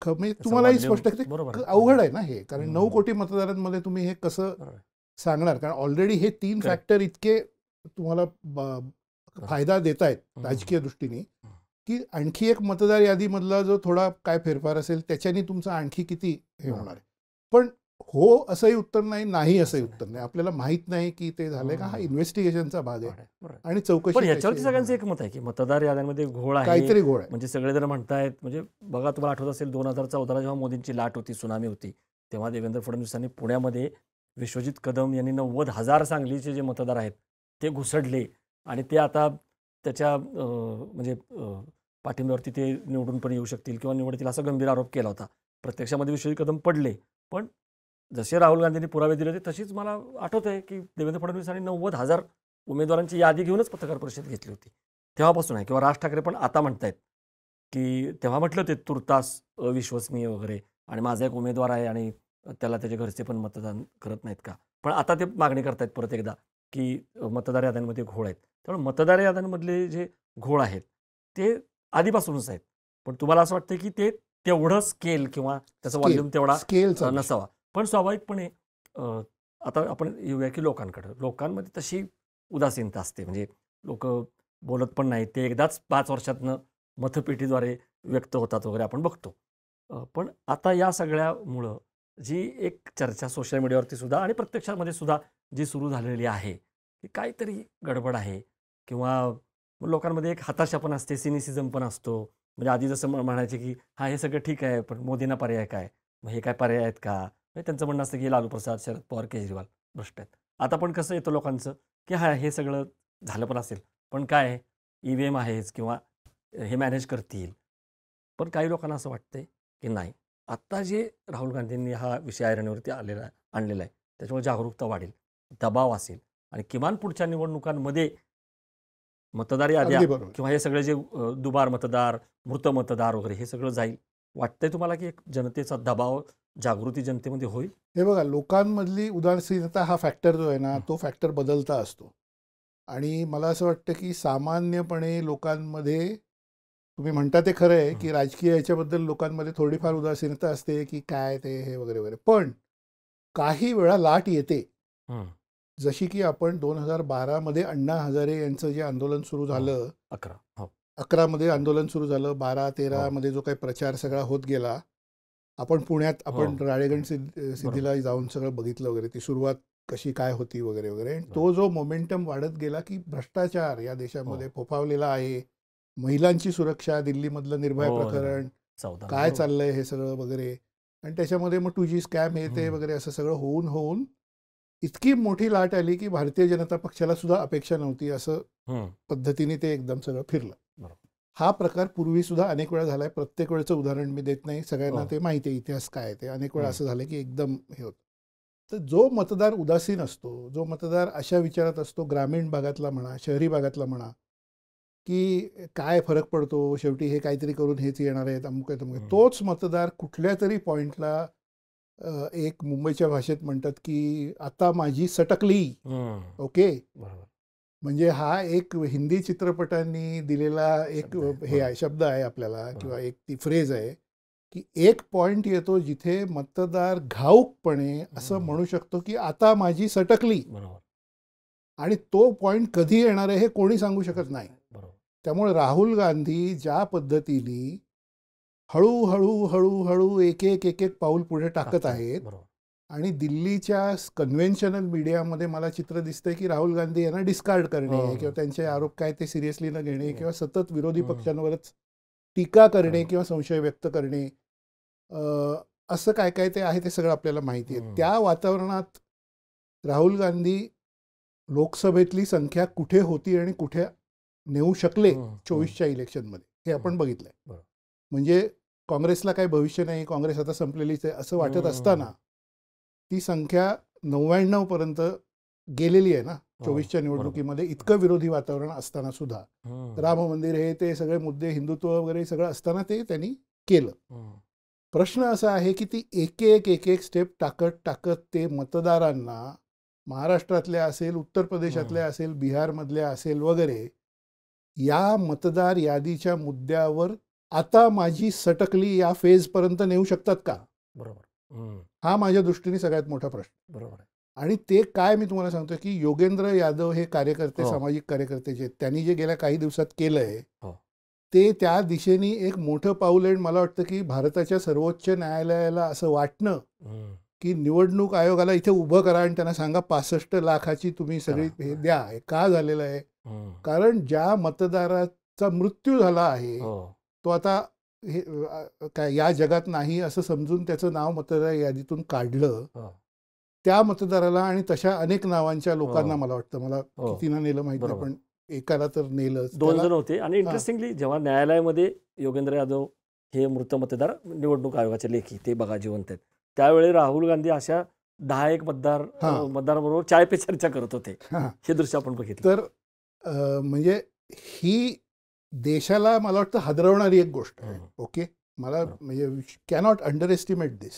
म्हणजे त्याचा तुम्हालाही वॉल्यूम स्पष्ट आहे, बरोबर ते आहे. अवघड आहे ना हे, कारण 9 हं. कोटी मतदारांमध्ये तुम्ही हे कसं बरोबर आहे. सांगणार, कारण ऑलरेडी हे 3 Correct. फॅक्टर इतके तुम्हाला बरोबर. फायदा देत आहेत हं. राजकीय दृष्टीने, हं. की आणखी एक मतदार यादीमधला जो थोडा काय फेरफार असेल त्याच्यानी तुमचं आणखी किती हे बरोबर. होणार आहे. पण हो असंही उत्तर नाही, नाही असंही असं उत्तर नाही. नाही, आपल्याला माहीत नाही की ते झालंय का, हा हं. इन्व्हेस्टिगेशनचा भाग आहे, बरोबर आहे. आणि पण चौकशी ह्याच्यावरती त्याची सगळ्यांचं होणार. एकमत आहे की मतदार याद्यांमध्ये घोळ आहे. काहीतरी घोळ आहे. म्हणजे सगळेजण म्हणतायत, म्हणजे बघा, तुम्हाला आठवत असेल 2014 जेव्हा मोदींची लाट होती, सुनामी होती, तेव्हा देवेंद्र फडणवीसांनी पुण्यामध्ये विश्वजित कदम यांनी 90,000 सांगलीचे जे मतदार आहेत ते घुसडले, आणि ते आता त्याच्या म्हणजे पाठिंब्यावरती ते निवडून पण येऊ शकतील किंवा निवडतील असा गंभीर आरोप केला होता. प्रत्यक्षामध्ये विश्वजित कदम पडले, पण जसे राहुल गांधींनी पुरावे दिले होते तशीच मला आठवत आहे की देवेंद्र फडणवीसांनी 90,000 उमेदवारांची यादी घेऊनच पत्रकार परिषद घेतली होती. तेव्हापासून आहे. किंवा राज ठाकरे पण आता म्हणतायत की तेव्हा म्हटलं ते तुर्तास अविश्वसनीय वगैरे, आणि माझा एक उमेदवार आहे आणि त्याला त्याचे घरचे पण मतदान करत नाहीत का. पण आता ते मागणी करतायत परत एकदा की मतदार याद्यांमध्ये घोळ आहेत. त्यामुळे मतदार याद्यांमधले जे घोळ आहेत ते आधीपासूनच आहेत. पण तुम्हाला असं वाटतं की ते तेवढं स्केल किंवा त्याचा व्हॉल्यूम तेवढा स्केलचा नसावा. पण स्वाभाविकपणे आता आपण येऊया की लोकांकडं. लोकांमध्ये तशी उदासीनता असते. म्हणजे लोकं बोलत पण नाहीत. ते एकदाच 5 वर्षातनं मतपेटीद्वारे व्यक्त होतात वगैरे आपण बघतो. पण आता या सगळ्यामुळं जी एक चर्चा सोशल मीडियावरती सुद्धा आणि प्रत्यक्षामध्ये सुद्धा जी सुरू झालेली आहे, की काहीतरी गडबड आहे, किंवा लोकांमध्ये एक हताशा पण असते, सिनिसिझम पण असतो. म्हणजे आधी जसं म्हणायचे की हां, हे सगळं ठीक आहे, पण मोदींना पर्याय काय? मग हे काय पर्याय आहेत का? म्हणजे त्यांचं म्हणणं असतं की लालू प्रसाद, शरद पवार, केजरीवाल भ्रष्ट आहेत. आता पण कसं येतं लोकांचं की हां, हे सगळं झालं पण असेल, पण काय ईव्हीएम आहेच किंवा हे मॅनेज करतील. पण काही लोकांना असं वाटतंय की नाही, आत्ता जे राहुल गांधींनी हा विषय ऐरणीवरती आणलेला आहे, त्याच्यामुळे जागरूकता वाढेल, दबाव असेल, आणि किमान पुढच्या निवडणुकांमध्ये मतदार याद्या अगदी बरोबर. किंवा हे सगळे जे दुबार मतदार, मृत मतदार वगैरे हे सगळं जाईल. वाटतंय तुम्हाला की एक जनतेचा दबाव, जागृती जनतेमध्ये होईल? हे बघा, लोकांमधली उदासीनता हा फॅक्टर जो आहे ना, हं. तो फॅक्टर बदलता असतो, आणि मला असं वाटतं की सामान्यपणे लोकांमध्ये, तुम्ही म्हणता ते खरं आहे की राजकीय याच्याबद्दल लोकांमध्ये थोडीफार उदासीनता असते की काय ते हे वगैरे वगैरे, पण काही वेळा लाट येते, हं. जशी की आपण 2012 मध्ये अण्णा हजारे यांचं जे आंदोलन सुरू झालं, 11. हो. 11 मध्ये आंदोलन सुरू झालं, 12-13 हो. मध्ये जो काही प्रचार सगळा होत गेला, आपण पुण्यात आपण हो. राळेगण सिद्धीला जाऊन सगळं बघितलं वगैरे, ती सुरुवात कशी काय होती वगैरे वगैरे. आणि तो जो मोमेंटम वाढत गेला की भ्रष्टाचार या देशामध्ये हो. फोफावलेला आहे, महिलांची सुरक्षा, दिल्लीमधलं निर्भया हो, प्रकरण, सावधान. काय बरोबर. चाललंय हे सगळं वगैरे. आणि त्याच्यामध्ये मग 2G स्कॅम हे ते हम्म. वगैरे असं सगळं होऊन इतकी मोठी लाट आली की भारतीय जनता पक्षाला सुद्धा अपेक्षा नव्हती, असं हम्म. पद्धतीने ते एकदम सगळं फिरलं. बरोबर. हा प्रकार पूर्वी सुद्धा अनेक वेळा झालाय. प्रत्येक वेळेचं उदाहरण मी देत नाही, सगळ्यांना हो. ते माहिती आहे इतिहास काय आहे ते. अनेक वेळा हम्म. असं झालं की एकदम हे होतं. तर जो मतदार उदासीन असतो, जो मतदार अशा विचारात असतो, ग्रामीण भागातला म्हणा, शहरी भागातला म्हणा, की काय फरक पडतो, शेवटी हे काहीतरी करून हेच येणार आहेत, अमुक आहे तमुक आहे. तोच मतदार कुठल्या तरी पॉईंटला एक मुंबईच्या भाषेत म्हणतात की आता माझी सटकली. हम्म. ओके, बरोबर. म्हणजे हा एक हिंदी चित्रपटांनी दिलेला एक शब्द आहे. हे आहे, बरोबर. शब्द आहे आपल्याला, बरोबर. किंवा एक ती फ्रेज आहे की एक पॉइंट येतो जिथे मतदार घाऊकपणे असं म्हणू शकतो की आता माझी सटकली. बरोबर. आणि तो पॉइंट कधी येणार आहे हे कोणी सांगू शकत नाही. बरोबर. त्यामुळे राहुल गांधी ज्या पद्धतीने हळूहळू हळूहळू एक एक एक एक पाऊल पुढे टाकत आहेत, बरोबर. आणि दिल्लीच्या कन्व्हेन्शनल मीडियामध्ये मला चित्र दिसतंय की राहुल गांधी यांना डिस्कार्ड करणे हो. किंवा त्यांचे आरोप काय ते सिरियसली न घेणे हो. किंवा सतत विरोधी हम्म. पक्षांवरच टीका करणे हो. किंवा संशय व्यक्त करणे, असं काय काय ते आहे ते सगळं आपल्याला माहिती आहे. हम्म. त्या वातावरणात राहुल गांधी लोकसभेतली संख्या कुठे होती आणि कुठे नेऊ शकले हम्म. 24च्या इलेक्शनमध्ये हे आपण बघितलंय. बरोबर. म्हणजे काँग्रेसला काही भविष्य नाही, काँग्रेस आता संपलेलीच आहे असं वाटत असताना ती संख्या 99 पर्यंत गेलेली आहे ना 24च्या निवडणुकीमध्ये. इतकं विरोधी वातावरण असताना सुद्धा, राम मंदिर हे ते सगळे मुद्दे, हिंदुत्व वगैरे सगळं असताना ते त्यांनी केलं. प्रश्न असा आहे की ती एक एक स्टेप टाकत ते मतदारांना महाराष्ट्रातल्या असेल, उत्तर प्रदेशातल्या असेल, बिहारमधल्या असेल वगैरे, या मतदार यादीच्या मुद्द्यावर आता माझी सटकली या फेजपर्यंत नेऊ शकतात का? बरोबर. हा माझ्या दृष्टीने सगळ्यात मोठा प्रश्न. बरोबर आहे. आणि ते काय मी तुम्हाला सांगतो की योगेंद्र यादव हे कार्यकर्ते, हो. सामाजिक कार्यकर्ते जे त्यांनी जे गेल्या काही दिवसात केलंय, हो. ते त्या दिशेने एक मोठं पाऊल आहे. मला वाटतं की भारताच्या सर्वोच्च न्यायालयाला असं वाटणं की निवडणूक आयोगाला इथे उभं करा आणि त्यांना सांगा 65 लाखाची तुम्ही सगळी हे द्या. हे का झालेलं आहे? कारण ज्या मतदाराचा मृत्यू झाला आहे तो आता हे काय या जगात नाही असं समजून त्याचं नाव मतदार यादीतून काढलं, त्या मतदाराला आणि तशा अनेक नावांच्या लोकांना मला वाटतं, मला कितीना नेलं माहिती नाही, पण एकाला तर नेलं. 2 जण होते. आणि इंटरेस्टिंगली जेव्हा न्यायालयामध्ये योगेंद्र यादव हे मृत मतदार निवडणूक आयोगाचे लेखी ते बघा जिवंत आहेत, त्यावेळी राहुल गांधी अशा 10-1 मतदारांबरोबर चाय पे चर्चा करत होते. हे दृश्य आपण बघितलं. तर म्हणजे ही देशाला मला वाटतं हादरवणारी एक गोष्ट आहे. ओके, मला म्हणजे कॅनॉट अंडर एस्टिमेट दिस,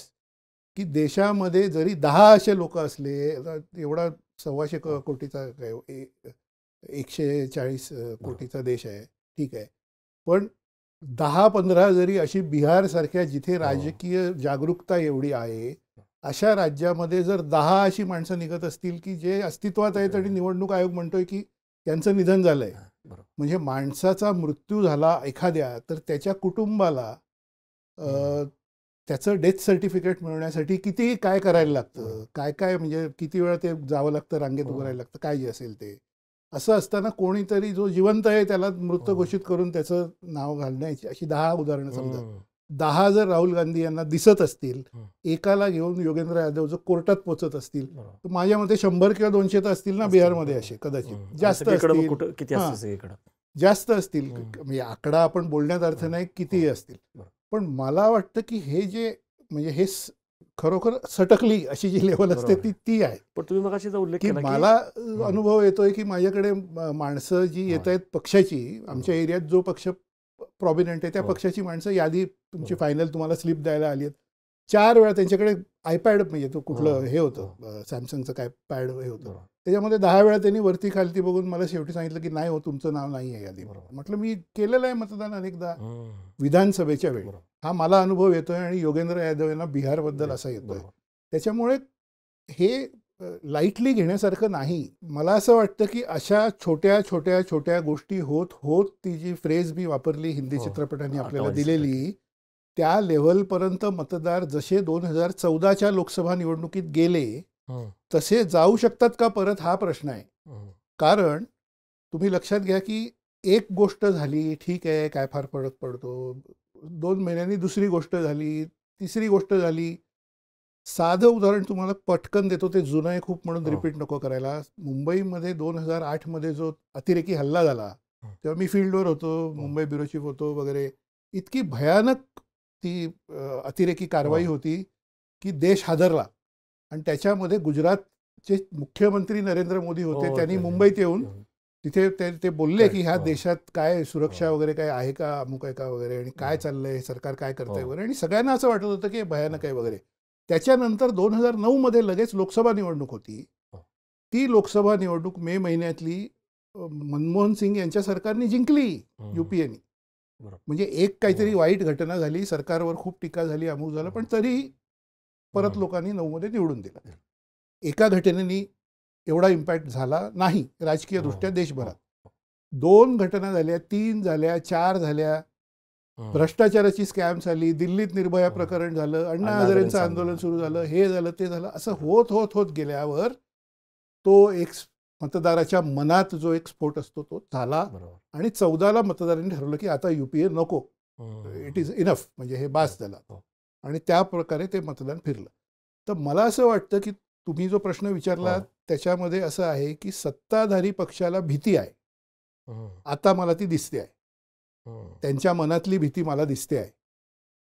की देशामध्ये जरी 10 असे लोक असले, एवढा 125 कोटीचा 140 कोटीचा देश आहे, ठीक आहे, पण 10-15 जरी अशी बिहारसारख्या जिथे राजकीय जागरूकता एवढी आहे अशा राज्यामध्ये जर 10 अशी माणसं निघत असतील की जे अस्तित्वात आहेत आणि निवडणूक आयोग म्हणतोय की त्यांचं निधन झालंय, म्हणजे माणसाचा मृत्यू झाला एखाद्या, तर त्याच्या कुटुंबाला त्याचं डेथ सर्टिफिकेट मिळवण्यासाठी किती काय करायला लागतं, काय काय म्हणजे किती वेळा ते जावं लागतं, रांगेत उभं राहायला लागतं, काय जे असेल ते. असं असताना कोणीतरी जो जिवंत आहे त्याला मृत घोषित करून त्याचं नाव घालण्याची अशी 10 उदाहरणं समजा, 10 जर राहुल गांधी यांना दिसत असतील, एकाला घेऊन योगेंद्र यादव जर कोर्टात पोहोचत असतील, तर माझ्या मते 100 किंवा 200 तर असतील ना बिहारमध्ये असे, कदाचित जास्त असतील. म्हणजे आकडा आपण बोलण्यात अर्थ नाही, कितीही असतील. पण मला वाटतं की हे जे म्हणजे हे खरोखर सटकली अशी जी लेवल असते ती आहे. पण तुम्ही मगाशीचा उल्लेख की केला, मला अनुभव येतोय की माझ्याकडे माणसं जी येत आहेत पक्षाची, आमच्या एरियात जो पक्ष प्रॉमिनंट आहे त्या पक्षाची माणसं, यादी तुमची फायनल तुम्हाला स्लिप द्यायला आली आहेत, 4 वेळा त्यांच्याकडे आयपॅड, म्हणजे तो कुठलं हे होतं सॅमसंगचं काय पॅड हे होतं, त्याच्यामध्ये 10 वेळा त्यांनी वरती खालती बघून मला शेवटी सांगितलं की नाही हो, तुमचं नाव नाही आहे यादी. म्हटलं मी केलेलं आहे मतदान अनेकदा विधानसभेच्या वेळी, हा मला अनुभव येतोय आणि योगेंद्र यादव यांना बिहारबद्दल असा येतोय. त्याच्यामुळे हे लाईटली घेण्यासारखं नाही. मला असं वाटतं की अशा छोट्या छोट्या छोट्या गोष्टी होत होत ती जी फ्रेज मी वापरली हिंदी हो. चित्रपटांनी आपल्याला अर्थवादी दिलेली, त्या लेव्हलपर्यंत मतदार जसे 2014च्या लोकसभा निवडणुकीत गेले हं, तसे जाऊ शकतात का परत, हा प्रश्न आहे. हं, कारण तुम्ही लक्षात घ्या की एक गोष्ट झाली, ठीक आहे, काय फार फरक पडतो. 2 महिन्यांनी दुसरी गोष्ट झाली, तिसरी गोष्ट झाली. साधं उदाहरण तुम्हाला पटकन देतो, ते जुनं आहे खूप म्हणून हो. रिपीट नको करायला. मुंबईमध्ये 2008 मध्ये जो अतिरेकी हल्ला झाला, हं. तेव्हा मी फील्डवर होतो, मुंबई ब्युरो चीफ होतो वगैरे. इतकी भयानक ती अतिरेकी कारवाई हो. होती की देश हादरला. आणि त्याच्यामध्ये गुजरातचे मुख्यमंत्री नरेंद्र मोदी होते. हो, त्यांनी ते- मुंबईत येऊन हं, तिथे ते बोलले Correct. की ह्या हो. देशात काय सुरक्षा हो. वगैरे काय आहे का, अमुक आहे का वगैरे, आणि काय हो. चाललंय, सरकार काय करतंय हो. वगैरे, आणि सगळ्यांना असं वाटत होतं की हे भयानक आहे वगैरे. त्याच्यानंतर 2009 मध्ये लगेच लोकसभा निवडणूक होती. हो. ती लोकसभा निवडणूक मे महिन्यातली मनमोहन सिंग यांच्या सरकारने जिंकली हं, युपीएने. बरोबर. म्हणजे एक काहीतरी हो. वाईट घटना झाली, सरकारवर खूप टीका झाली, अमुक झालं, पण तरी परत लोकांनी 9 मध्ये निवडून दिलं. एका घटनेने एवढा इम्पॅक्ट झाला नाही राजकीय दृष्ट्या हो. देशभरात. 2 घटना झाल्या, 3 झाल्या, 4 झाल्या. हं. भ्रष्टाचाराची स्कॅम झाली, दिल्लीत निर्भया हो. प्रकरण झालं, अण्णा अण्णा हजारेंचं हजारेंचं आंदोलन आंदोलन. सुरू झालं, हे झालं, ते झालं. असं होत होत होत गेल्यावर तो एक मतदाराच्या मनात जो एक स्फोट असतो तो झाला. बरोबर. आणि 14ला मतदारांनी ठरवलं की आता युपीए नको, हं. इट इज इनफ, म्हणजे हे बास झालं. हो. आणि त्या प्रकारे ते मतदान फिरलं. तर मला असं वाटतं की तुम्ही जो प्रश्न विचारला हो. त्याच्यामध्ये असं आहे की सत्ताधारी पक्षाला भीती आहे. हं, आता मला ती दिसते आहे. हं. त्यांच्या मनातली भीती मला दिसते आहे.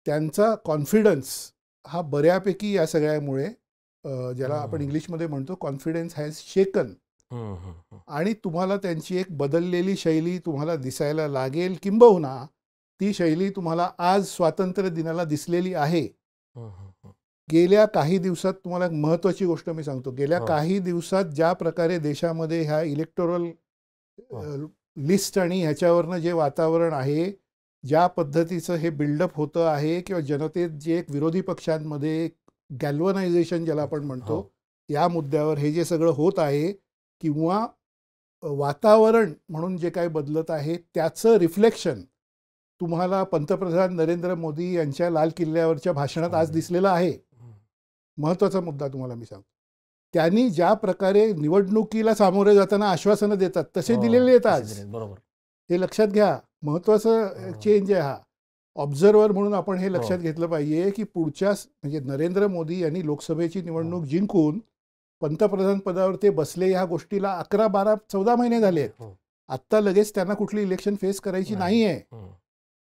त्यांचा कॉन्फिडन्स हा बऱ्यापैकी या सगळ्यामुळे ज्याला आपण इंग्लिशमध्ये म्हणतो कॉन्फिडन्स हॅज शेकन. हं, हं, हं. आणि तुम्हाला त्यांची एक बदललेली शैली तुम्हाला दिसायला लागेल, किंबहुना ती शैली तुम्हाला आज स्वातंत्र्य दिनाला दिसलेली आहे. हं, हं, हं. गेल्या काही दिवसात तुम्हाला एक महत्त्वाची गोष्ट मी सांगतो. गेल्या हो. काही दिवसात ज्या प्रकारे देशामध्ये ह्या इलेक्टोरल लिस्ट आणि ह्याच्यावरनं जे वातावरण आहे, ज्या पद्धतीचं हे बिल्डअप होतं आहे, किंवा जनतेत जे एक विरोधी पक्षांमध्ये गॅल्वनायझेशन ज्याला आपण म्हणतो, हो. या मुद्द्यावर हे जे सगळं होत आहे, किंवा वातावरण म्हणून जे काही बदलत आहे त्याचं रिफ्लेक्शन तुम्हाला पंतप्रधान नरेंद्र मोदी यांच्या लाल किल्ल्यावरच्या भाषणात आज दिसलेलं आहे. महत्त्वाचा मुद्दा तुम्हाला मी सांगतो. त्यांनी ज्या प्रकारे निवडणुकीला सामोरे जाताना आश्वासनं देतात तसे हो, दिलेले आहेत तसे आज. दिलेत, बरोबर. हे लक्षात घ्या. महत्त्वाचं चेंज आहे हा. ऑब्झर्वर म्हणून आपण हे लक्षात घेतलं पाहिजे की पुढच्या म्हणजे नरेंद्र मोदी यांनी लोकसभेची निवडणूक जिंकून पंतप्रधान पदावर ते बसले, ह्या गोष्टीला 11, 12, 14 महिने झाले आहेत. हो. आत्ता लगेच त्यांना कुठली इलेक्शन फेस करायची नाही आहे. हं.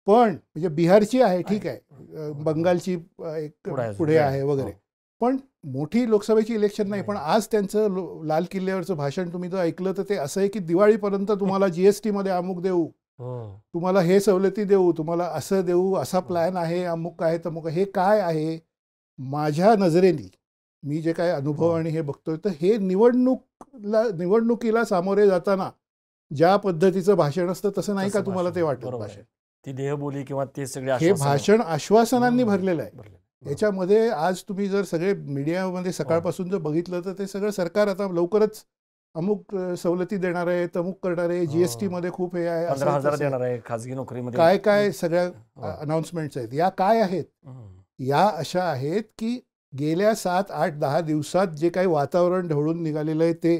पण म्हणजे बिहारची आहे, ठीक आहे, बंगालची एक पुढे आहे वगैरे, पण मोठी लोकसभेची इलेक्शन नाही. पण आज त्यांचं लाल किल्ल्यावरचं भाषण तुम्ही जर ऐकलं तर ते असं आहे की दिवाळीपर्यंत तुम्हाला जीएसटी मध्ये अमुक देऊ, तुम्हाला हे सवलती देऊ, तुम्हाला असं देऊ, असा प्लॅन आहे, अमुक आहे, तमुक आहे. हे काय आहे? माझ्या नजरेने मी जे काय अनुभव आणि हे बघतोय, तर हे निवडणुकीला सामोरे जाताना ज्या पद्धतीचं भाषण असतं तसं नाही का तुम्हाला ते वाटत? भाषण, ती देहबोली किंवा ते सगळे हे भाषण आश्वासनांनी भरलेलं आहे. भरलेलं. याच्यामध्ये आज तुम्ही जर सगळे मीडियामध्ये सकाळपासून जर बघितलं तर ते सगळं सरकार आता लवकरच अमुक सवलती देणार आहे, तमुक करणार आहे, जीएसटी मध्ये खूप हे आहे, 15,000 देणार आहे, खाजगी नोकरीमध्ये काय काय सगळ्या अनाउन्समेंट्स आहेत. या काय आहेत? या अशा आहेत की गेल्या 7, 8, 10 दिवसात जे काही वातावरण ढवळून निघालेलं आहे ते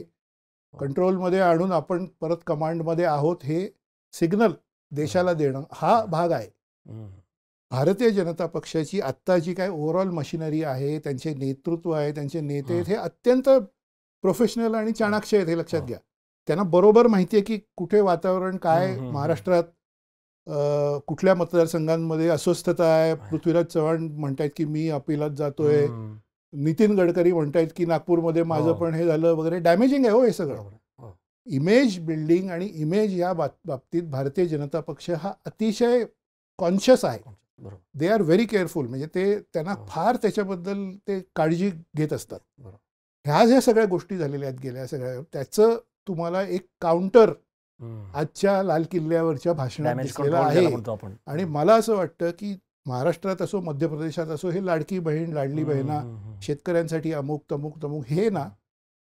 कंट्रोलमध्ये आणून आपण परत कमांडमध्ये आहोत हे सिग्नल देशाला देणं हा भाग आहे. भारतीय जनता पक्षाची आत्ता जी काय ओव्हरऑल मशिनरी आहे, त्यांचे नेतृत्व आहे, त्यांचे नेते आहेत, हे अत्यंत प्रोफेशनल आणि चाणाक्ष आहेत, हे लक्षात घ्या. त्यांना बरोबर माहिती आहे की कुठे वातावरण काय, महाराष्ट्रात कुठल्या मतदारसंघांमध्ये अस्वस्थता आहे. पृथ्वीराज चव्हाण म्हणतायत की मी अपिलात जातोय, नितीन गडकरी म्हणतायत की नागपूरमध्ये माझं पण हे झालं वगैरे. डॅमेजिंग आहे हो हे सगळं. इमेज बिल्डिंग आणि इमेज या बाबतीत भारतीय जनता पक्ष हा अतिशय कॉन्शियस आहे. They are very careful. म्हणजे ते त्यांना फार त्याच्याबद्दल ते काळजी घेत असतात. ह्या ज्या सगळ्या गोष्टी झालेल्या आहेत गेल्या सगळ्या, त्याचं तुम्हाला एक काउंटर आजच्या लाल किल्ल्यावरच्या भाषणात दिसलेलं आहे. आणि मला असं वाटतं की महाराष्ट्रात असो, मध्य प्रदेशात असो, हे लाडकी बहीण, लाडली बहिणा, शेतकऱ्यांसाठी अमुक तमुक तमुक हे ना,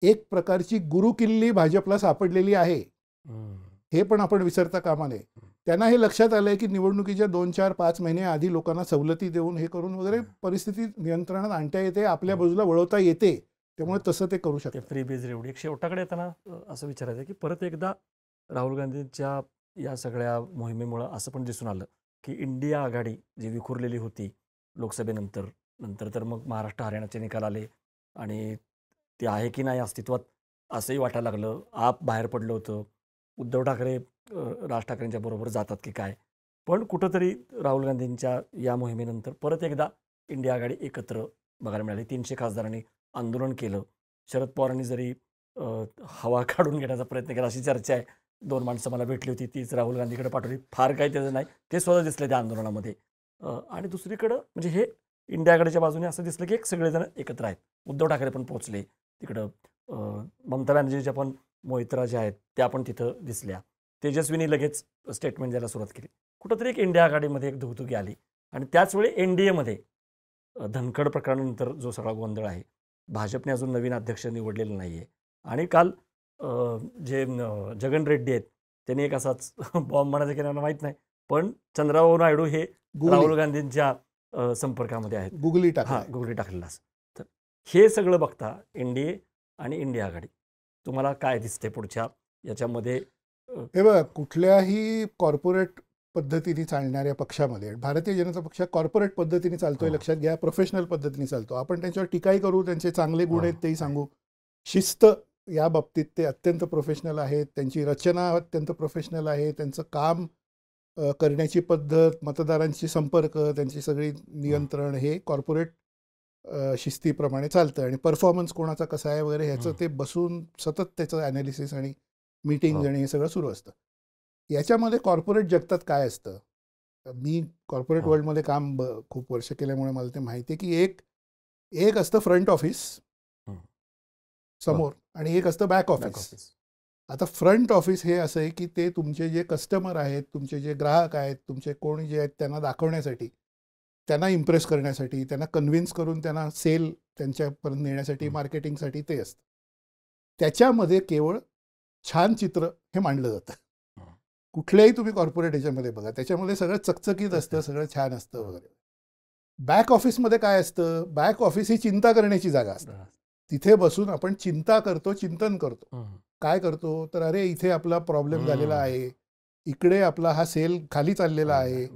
एक प्रकारची गुरुकिल्ली भाजपला सापडलेली आहे, हे पण आपण विसरता कामा नये. त्यांना हे लक्षात आलंय की निवडणुकीच्या 2, 4, 5 महिने आधी लोकांना सवलती देऊन हे करून वगैरे परिस्थिती नियंत्रणात आणता येते, आपल्या बाजूला वळवता येते. त्यामुळे तसं ते करू शकते. फ्री बेज रेवडी. एक शेवटाकडे येताना असं विचारायचं की परत एकदा राहुल गांधींच्या या सगळ्या मोहिमेमुळं असं पण दिसून आलं की इंडिया आघाडी जी विखुरलेली होती लोकसभेनंतर, नंतर तर मग महाराष्ट्र हरियाणाचे निकाल आले आणि ते आहे की नाही अस्तित्वात असंही वाटायला लागलं. आप बाहेर पडलं होतं. उद्धव ठाकरे राज ठाकरेंच्या बरोबर जातात की काय. पण कुठंतरी राहुल गांधींच्या या मोहिमेनंतर परत एकदा इंडिया आघाडी एकत्र बघायला मिळाली. 300 खासदारांनी आंदोलन केलं. शरद पवारांनी जरी हवा काढून घेण्याचा प्रयत्न केला अशी चर्चा आहे. 2 माणसं मला भेटली होती, तीच राहुल गांधीकडे पाठवली. फार काही त्याचं नाही, ते स्वतः दिसले त्या आंदोलनामध्ये. आणि दुसरीकडं म्हणजे हे इंडिया आघाडीच्या बाजूने असं दिसलं की एक सगळेजण एकत्र आहेत. उद्धव ठाकरे पण पोहोचले तिकडं. ममता बॅनर्जीच्या पण मोहित्रा ज्या आहेत त्या पण तिथं दिसल्या. तेजस्वीनी लगेच स्टेटमेंट द्यायला सुरुवात केली. कुठंतरी एक इंडिया आघाडीमध्ये एक धुगधुगी आली. आणि त्याचवेळी NDAमध्ये धनखड प्रकरणानंतर जो सगळा गोंधळ आहे, भाजपने अजून नवीन अध्यक्ष निवडलेला नाही आहे. आणि काल जे जगन रेड्डी आहेत त्यांनी एक असाच बॉम्ब म्हणायचं की मला माहीत नाही, पण चंद्रबाबू नायडू हे राहुल गांधींच्या संपर्कामध्ये आहेत, गुगली टाकला. गुगली टाकलेला. तर हे सगळं बघता NDA आणि इंडिया आघाडी तुम्हाला काय दिसते पुढच्या याच्यामध्ये? हे बघा, कुठल्याही कॉर्पोरेट पद्धतीने चालणाऱ्या पक्षामध्ये भारतीय जनता पक्ष कॉर्पोरेट पद्धतीने चालतोय, लक्षात घ्या. प्रोफेशनल पद्धतीने चालतो. आपण त्यांच्यावर टीकाही करू, त्यांचे चांगले गुण आहेत तेही सांगू. शिस्त या बाबतीत ते अत्यंत प्रोफेशनल आहेत. त्यांची रचना अत्यंत प्रोफेशनल आहे. त्यांचं काम करण्याची पद्धत, मतदारांशी संपर्क, त्यांची सगळी नियंत्रण हे कॉर्पोरेट शिस्तीप्रमाणे चालतं. आणि परफॉर्मन्स कोणाचा कसा आहे वगैरे ह्याचं ते बसून सतत त्याचं ॲनालिसिस आणि मीटिंग आणि हे सगळं सुरू असतं. याच्यामध्ये कॉर्पोरेट जगतात काय असतं, मी कॉर्पोरेट वर्ल्डमध्ये काम खूप वर्ष केल्यामुळे मला ते माहिती आहे की एक असतं फ्रंट ऑफिस समोर आणि एक असतं बॅक ऑफिस. आता फ्रंट ऑफिस हे असं आहे की ते तुमचे जे कस्टमर आहेत, तुमचे जे ग्राहक आहेत, तुमचे कोण जे आहेत त्यांना दाखवण्यासाठी, त्यांना इम्प्रेस करण्यासाठी, त्यांना कन्व्हिन्स करून त्यांना सेल त्यांच्यापर्यंत नेण्यासाठी, मार्केटिंगसाठी ते असतं. त्याच्यामध्ये केवळ छान चित्र हे मांडलं जातं. कुठल्याही तुम्ही कॉर्पोरेट ह्याच्यामध्ये बघा, त्याच्यामध्ये सगळं चकचकीत असतं, सगळं छान असतं वगैरे. बॅक ऑफिसमध्ये काय असतं, बॅक ऑफिस ही चिंता करण्याची जागा असते. तिथे बसून आपण चिंता करतो, चिंतन करतो. काय करतो तर अरे इथे आपला प्रॉब्लेम झालेला आहे, इकडे आपला हा सेल खाली चाललेला आहे,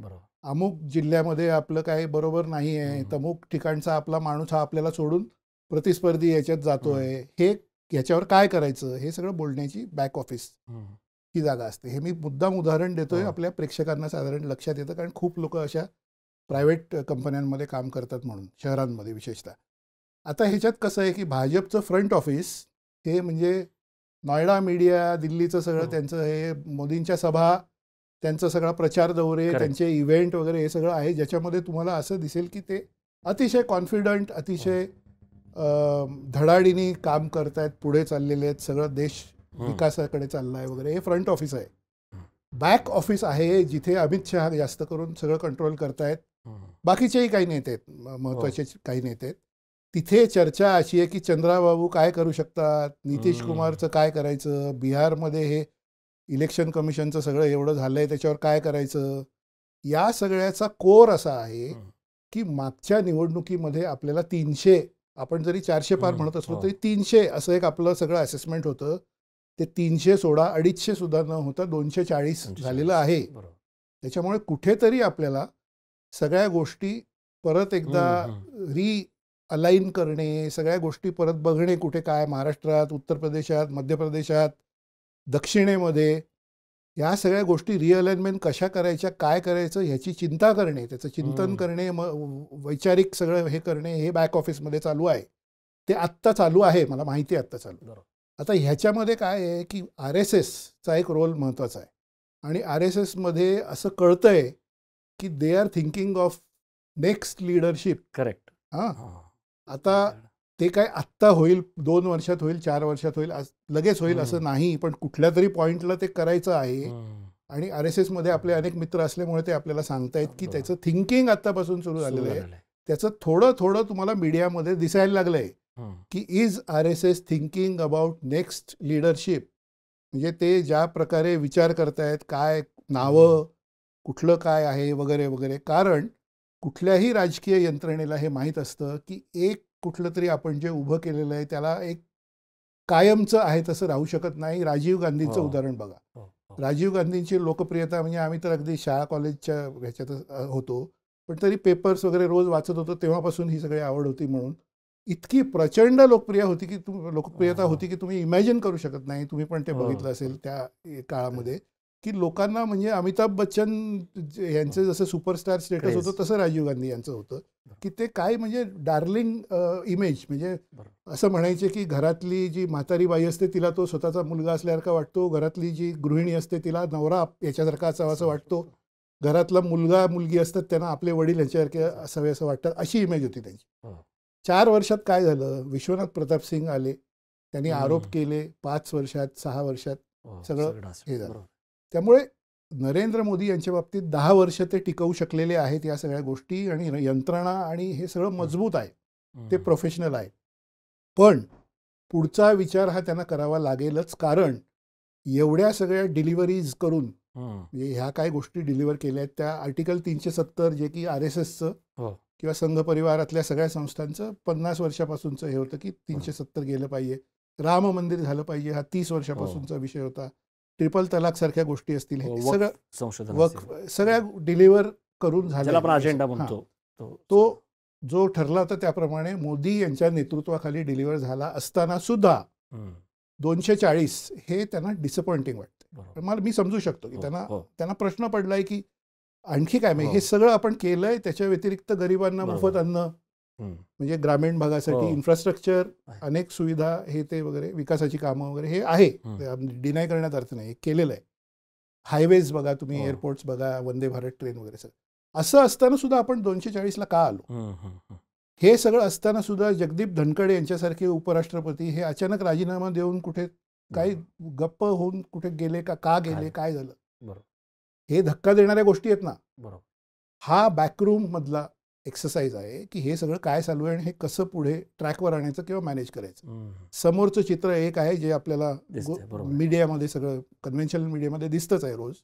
अमुक जिल्ह्यामध्ये आपलं काय बरोबर नाही आहे, तमुक ठिकाणचा आपला माणूस हा आपल्याला सोडून प्रतिस्पर्धी याच्यात जातोय, हे ह्याच्यावर काय करायचं, हे सगळं बोलण्याची बॅक ऑफिस ही जागा असते. हे मी मुद्दाम उदाहरण देतोय, आपल्या प्रेक्षकांना साधारण लक्षात येतं, कारण खूप लोक अशा प्रायव्हेट कंपन्यांमध्ये काम करतात म्हणून, शहरांमध्ये विशेषतः. आता ह्याच्यात कसं आहे की भाजपचं फ्रंट ऑफिस हे म्हणजे नॉयडा मीडिया, दिल्लीचं सगळं त्यांचं हे मोदींच्या सभा, त्यांचा सगळा प्रचार दौरे, त्यांचे इव्हेंट वगैरे हे सगळं आहे, ज्याच्यामध्ये तुम्हाला असं दिसेल की ते अतिशय कॉन्फिडंट, अतिशय धडाडीने काम करतायत, पुढे चाललेले आहेत, सगळं देश विकासाकडे चालला आहे वगैरे. हे फ्रंट ऑफिस आहे. बॅक ऑफिस आहे जिथे अमित शहा जास्त करून सगळं कंट्रोल करतायत, बाकीचेही काही नेते आहेत, महत्त्वाचे काही नेते आहेत. तिथे चर्चा अशी आहे की चंद्राबाबू काय करू शकतात, नितीश कुमारचं काय करायचं, बिहारमध्ये हे इलेक्शन कमिशनचं सगळं एवढं झालं आहे त्याच्यावर काय करायचं. या सगळ्याचा कोर असा आहे की मागच्या निवडणुकीमध्ये आपल्याला 300, आपण जरी 400 पार म्हणत असलो तरी 300 असं एक आपलं सगळं असेसमेंट होतं. ते 300 सोडा 250 सुद्धा न होता 240 झालेलं आहे. त्याच्यामुळे कुठेतरी आपल्याला सगळ्या गोष्टी परत एकदा अलाइन करणे, सगळ्या गोष्टी परत बघणे, कुठे काय महाराष्ट्रात, उत्तर प्रदेशात, मध्य प्रदेशात, दक्षिणेमध्ये या सगळ्या गोष्टी रिअलाइनमेंट कशा करायच्या, काय करायचं ह्याची चिंता करणे, त्याचं चिंतन करणे, वैचारिक सगळं हे करणे, हे बॅक ऑफिसमध्ये चालू आहे. ते आत्ता चालू आहे, मला माहिती आहे आत्ता चालू. आता ह्याच्यामध्ये काय आहे की RSSचा एक रोल महत्त्वाचा आहे. आणि RSSमध्ये असं कळतंय की they are thinking of next leadership. Correct. आता ते काय आत्ता होईल, 2 वर्षात होईल, 4 वर्षात होईल, लगेच होईल असं नाही, पण कुठल्या तरी पॉईंटला ते करायचं आहे. आणि RSSमध्ये आपले अनेक मित्र असल्यामुळे ते आपल्याला सांगतायत की त्याचं थिंकिंग आत्तापासून सुरू झालेलं आहे. त्याचं थोडं थोडं तुम्हाला मीडियामध्ये दिसायला लागलंय. की is RSS thinking about next leadership, म्हणजे ते ज्या प्रकारे विचार करतायत, काय नावं, कुठलं काय आहे वगैरे वगैरे. कारण कुठल्याही राजकीय यंत्रणेला हे माहीत असतं की एक कुठलं तरी आपण जे उभं केलेलं आहे त्याला एक कायमचं आहे तसं राहू शकत नाही. राजीव गांधींचं उदाहरण बघा. राजीव गांधींची लोकप्रियता म्हणजे आम्ही तर अगदी शाळा कॉलेजच्या ह्याच्यातच होतो, पण तरी पेपर्स वगैरे रोज वाचत होतो, तेव्हापासून ही सगळी आवड होती. म्हणून इतकी प्रचंड लोकप्रियता होती की तुम्ही इमॅजिन करू शकत नाही. तुम्ही पण ते बघितलं असेल त्या काळामध्ये, की लोकांना म्हणजे अमिताभ बच्चन यांचं जसं सुपरस्टार स्टेटस होतं तसं राजीव गांधी यांचं होतं, की ते काय म्हणजे डार्लिंग इमेज. म्हणजे असं म्हणायचे की घरातली जी म्हातारी बाई असते तिला तो स्वतःचा मुलगा असल्यासारखा वाटतो, घरातली जी गृहिणी असते तिला नवरा याच्यासारखा असावा असं वाटतो, घरातला मुलगा मुलगी असतात त्यांना आपले वडील यांच्यासारखे असावे असं वाटतं, अशी इमेज होती त्यांची. 4 वर्षात काय झालं, विश्वनाथ प्रताप सिंग आले, त्यांनी आरोप केले, 5 वर्षात 6 वर्षात सगळं हे झालं. त्यामुळे नरेंद्र मोदी यांच्या बाबतीत 10 वर्ष ते टिकवू शकलेले आहेत या सगळ्या गोष्टी, आणि यंत्रणा आणि हे सगळं मजबूत आहे, ते प्रोफेशनल आहे. पण पुढचा विचार हा त्यांना करावा लागेलच, कारण एवढ्या सगळ्या डिलिव्हरीज करून म्हणजे ह्या काय गोष्टी डिलिव्हर केल्या आहेत त्या आर्टिकल 370 जे की RSSचं किंवा संघ परिवारातल्या सगळ्या संस्थांचं 50 वर्षापासूनचं हे होतं की 370 गेलं पाहिजे, राम मंदिर झालं पाहिजे, हा 30 वर्षापासूनचा विषय होता, ट्रिपल तलाक सारख्या गोष्टी असतील, हे सगळं संशोधन सगळ्या डिलिव्हर करून झालं अजेंडा म्हणतो तो जो ठरला होता त्याप्रमाणे मोदी यांच्या नेतृत्वाखाली डिलिव्हर झाला असताना सुद्धा 240 हे त्यांना डिसअपॉइंटिंग वाटतं. मला मी समजू शकतो की त्यांना प्रश्न पडलाय की आणखी काय, म्हणजे हे सगळं आपण केलंय, त्याच्या व्यतिरिक्त गरिबांना मोफत अन्न, म्हणजे ग्रामीण भागासाठी इन्फ्रास्ट्रक्चर, अनेक सुविधा, हे ते वगैरे विकासाची कामं वगैरे हे आहे, डिनाय करण्यात अर्थ नाही, केलेलं आहे. हायवेज बघा तुम्ही, एअरपोर्ट्स बघा, वंदे भारत ट्रेन वगैरे सगळं. असं असताना सुद्धा आपण 240ला का आलो? हे सगळं असताना सुद्धा जगदीप धनखड यांच्यासारखे उपराष्ट्रपती हे अचानक राजीनामा देऊन कुठे काही गप्प होऊन कुठे गेले का गेले, काय झालं? हे धक्का देणाऱ्या गोष्टी आहेत ना. हा बॅकरूम मधला एक्सरसाइज आहे की हे सगळं काय चालू आहे आणि हे कसं पुढे ट्रॅकवर आणायचं किंवा मॅनेज करायचं. समोरचं चित्र एक आहे जे आपल्याला मीडियामध्ये, सगळं कन्व्हेन्शनल मीडियामध्ये दिसतंच आहे रोज,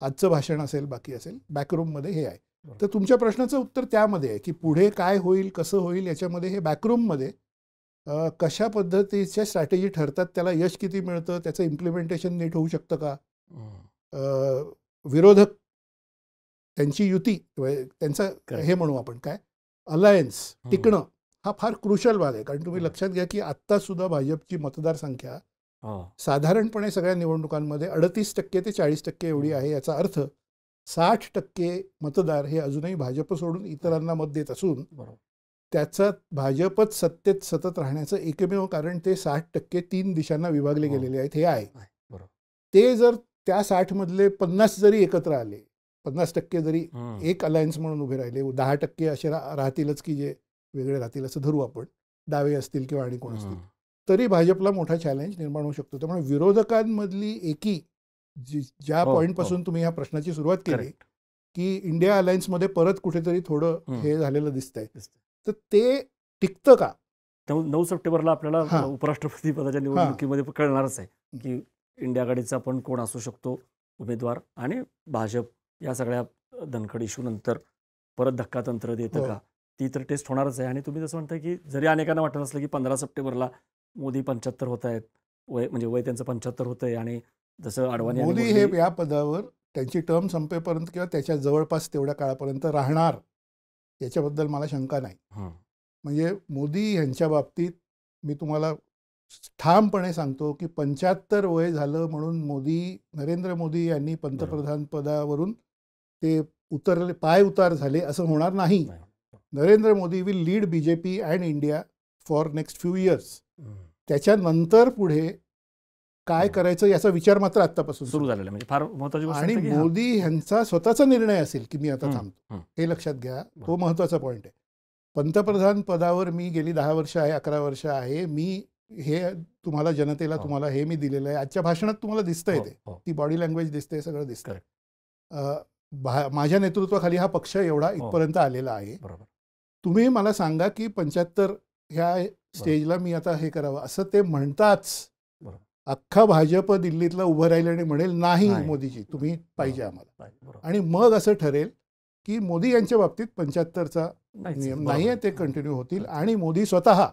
आजचं भाषण असेल, बाकी असेल, बॅकरूममध्ये हे आहे. तर तुमच्या प्रश्नाचं उत्तर त्यामध्ये आहे की पुढे काय होईल, कसं होईल, याच्यामध्ये हे बॅकरूममध्ये कशा पद्धतीच्या स्ट्रॅटेजी ठरतात, त्याला यश किती मिळतं, त्याचं इम्प्लिमेंटेशन नीट होऊ शकतं का, विरोधक त्यांची युती, त्यांचं हे म्हणू आपण काय अलायन्स टिकणं, हा फार क्रुशल भाग आहे. कारण तुम्ही लक्षात घ्या की आत्ता सुद्धा भाजपची मतदार संख्या साधारणपणे सगळ्या निवडणुकांमध्ये 38% ते 40% एवढी आहे. याचा अर्थ 60% मतदार हे अजूनही भाजप सोडून इतरांना मत देत असून त्याचं भाजपच सत्तेत सतत राहण्याचं एकमेव कारण ते 60% 3 दिशांना विभागले गेलेले आहेत हे आहे. ते जर त्या 60 मधले 50 जरी एकत्र आले, 50% जरी एक अलायन्स म्हणून उभे राहिले, 10% असे राहतीलच की जे वेगळे राहतील असं धरू आपण, डावे असतील किंवा आणि कोण असतील, तरी भाजपला मोठा चॅलेंज निर्माण होऊ शकतो. त्यामुळे विरोधकांमधली एकी ज्या पॉईंटपासून तुम्ही ह्या प्रश्नाची सुरुवात केली की इंडिया अलायन्समध्ये परत कुठेतरी थोडं हे झालेलं दिसतंय, तर ते टिकतं का? 9 सप्टेंबरला आपल्याला उपराष्ट्रपती पदाच्या निवडणुकीमध्ये कळणारच आहे की इंडिया आघाडीचा पण कोण असू शकतो उमेदवार, आणि भाजप या सगळ्या धनखड इश्यू नंतर परत धक्का तंत्र देतं का, ती तर टेस्ट होणारच आहे. आणि तुम्ही जसं म्हणताय की जरी अनेकांना वाटत असलं की 15 सप्टेंबरला मोदी 75 होत आहेत, म्हणजे वय त्यांचं 75 होतंय, आणि जसं अडवाणी मोदी हे या पदावर त्यांची टर्म संपेपर्यंत किंवा त्याच्या जवळपास तेवढ्या काळापर्यंत राहणार याच्याबद्दल मला शंका नाही. म्हणजे मोदी यांच्या बाबतीत मी तुम्हाला ठामपणे सांगतो की 75 वय झालं म्हणून नरेंद्र मोदी यांनी पंतप्रधान पदावरून ते पाय उतार झाले असं होणार नाही. Narendra Modi will lead BJP and India for next few years. त्याच्यानंतर पुढे काय करायचं याचा विचार मात्र आतापासून सुरू झालेला, म्हणजे फार महत्त्वाची गोष्ट. आणि मोदी यांचा स्वतःचा निर्णय असेल की मी आता थांबतो, हे लक्षात घ्या, तो महत्त्वाचा पॉईंट आहे. पंतप्रधान पदावर मी गेली 10 वर्ष आहे, 11 वर्ष आहे, मी हे तुम्हाला जनतेला तुम्हाला हे मी दिलेलं आहे. आजच्या भाषणात तुम्हाला दिसतंय ते, ती बॉडी लँग्वेज दिसते, सगळं दिसतंय. माझ्या नेतृत्वाखाली हा पक्ष एवढा इथपर्यंत आलेला आहे. तुम्ही मला सांगा की 75 ह्या स्टेजला मी आता हे करावं असं ते म्हणताच बरोबर. अख्खा भाजप दिल्लीतला उभं राहील आणि म्हणेल नाही नाही. मोदीजी तुम्ही पाहिजे आम्हाला. नाही, बरोबर. आणि मग असं ठरेल की मोदी यांच्या बाबतीत 75चा नाहीच, नियम बरोबर. नाही आहे, ते कंटिन्यू होतील आणि मोदी स्वतः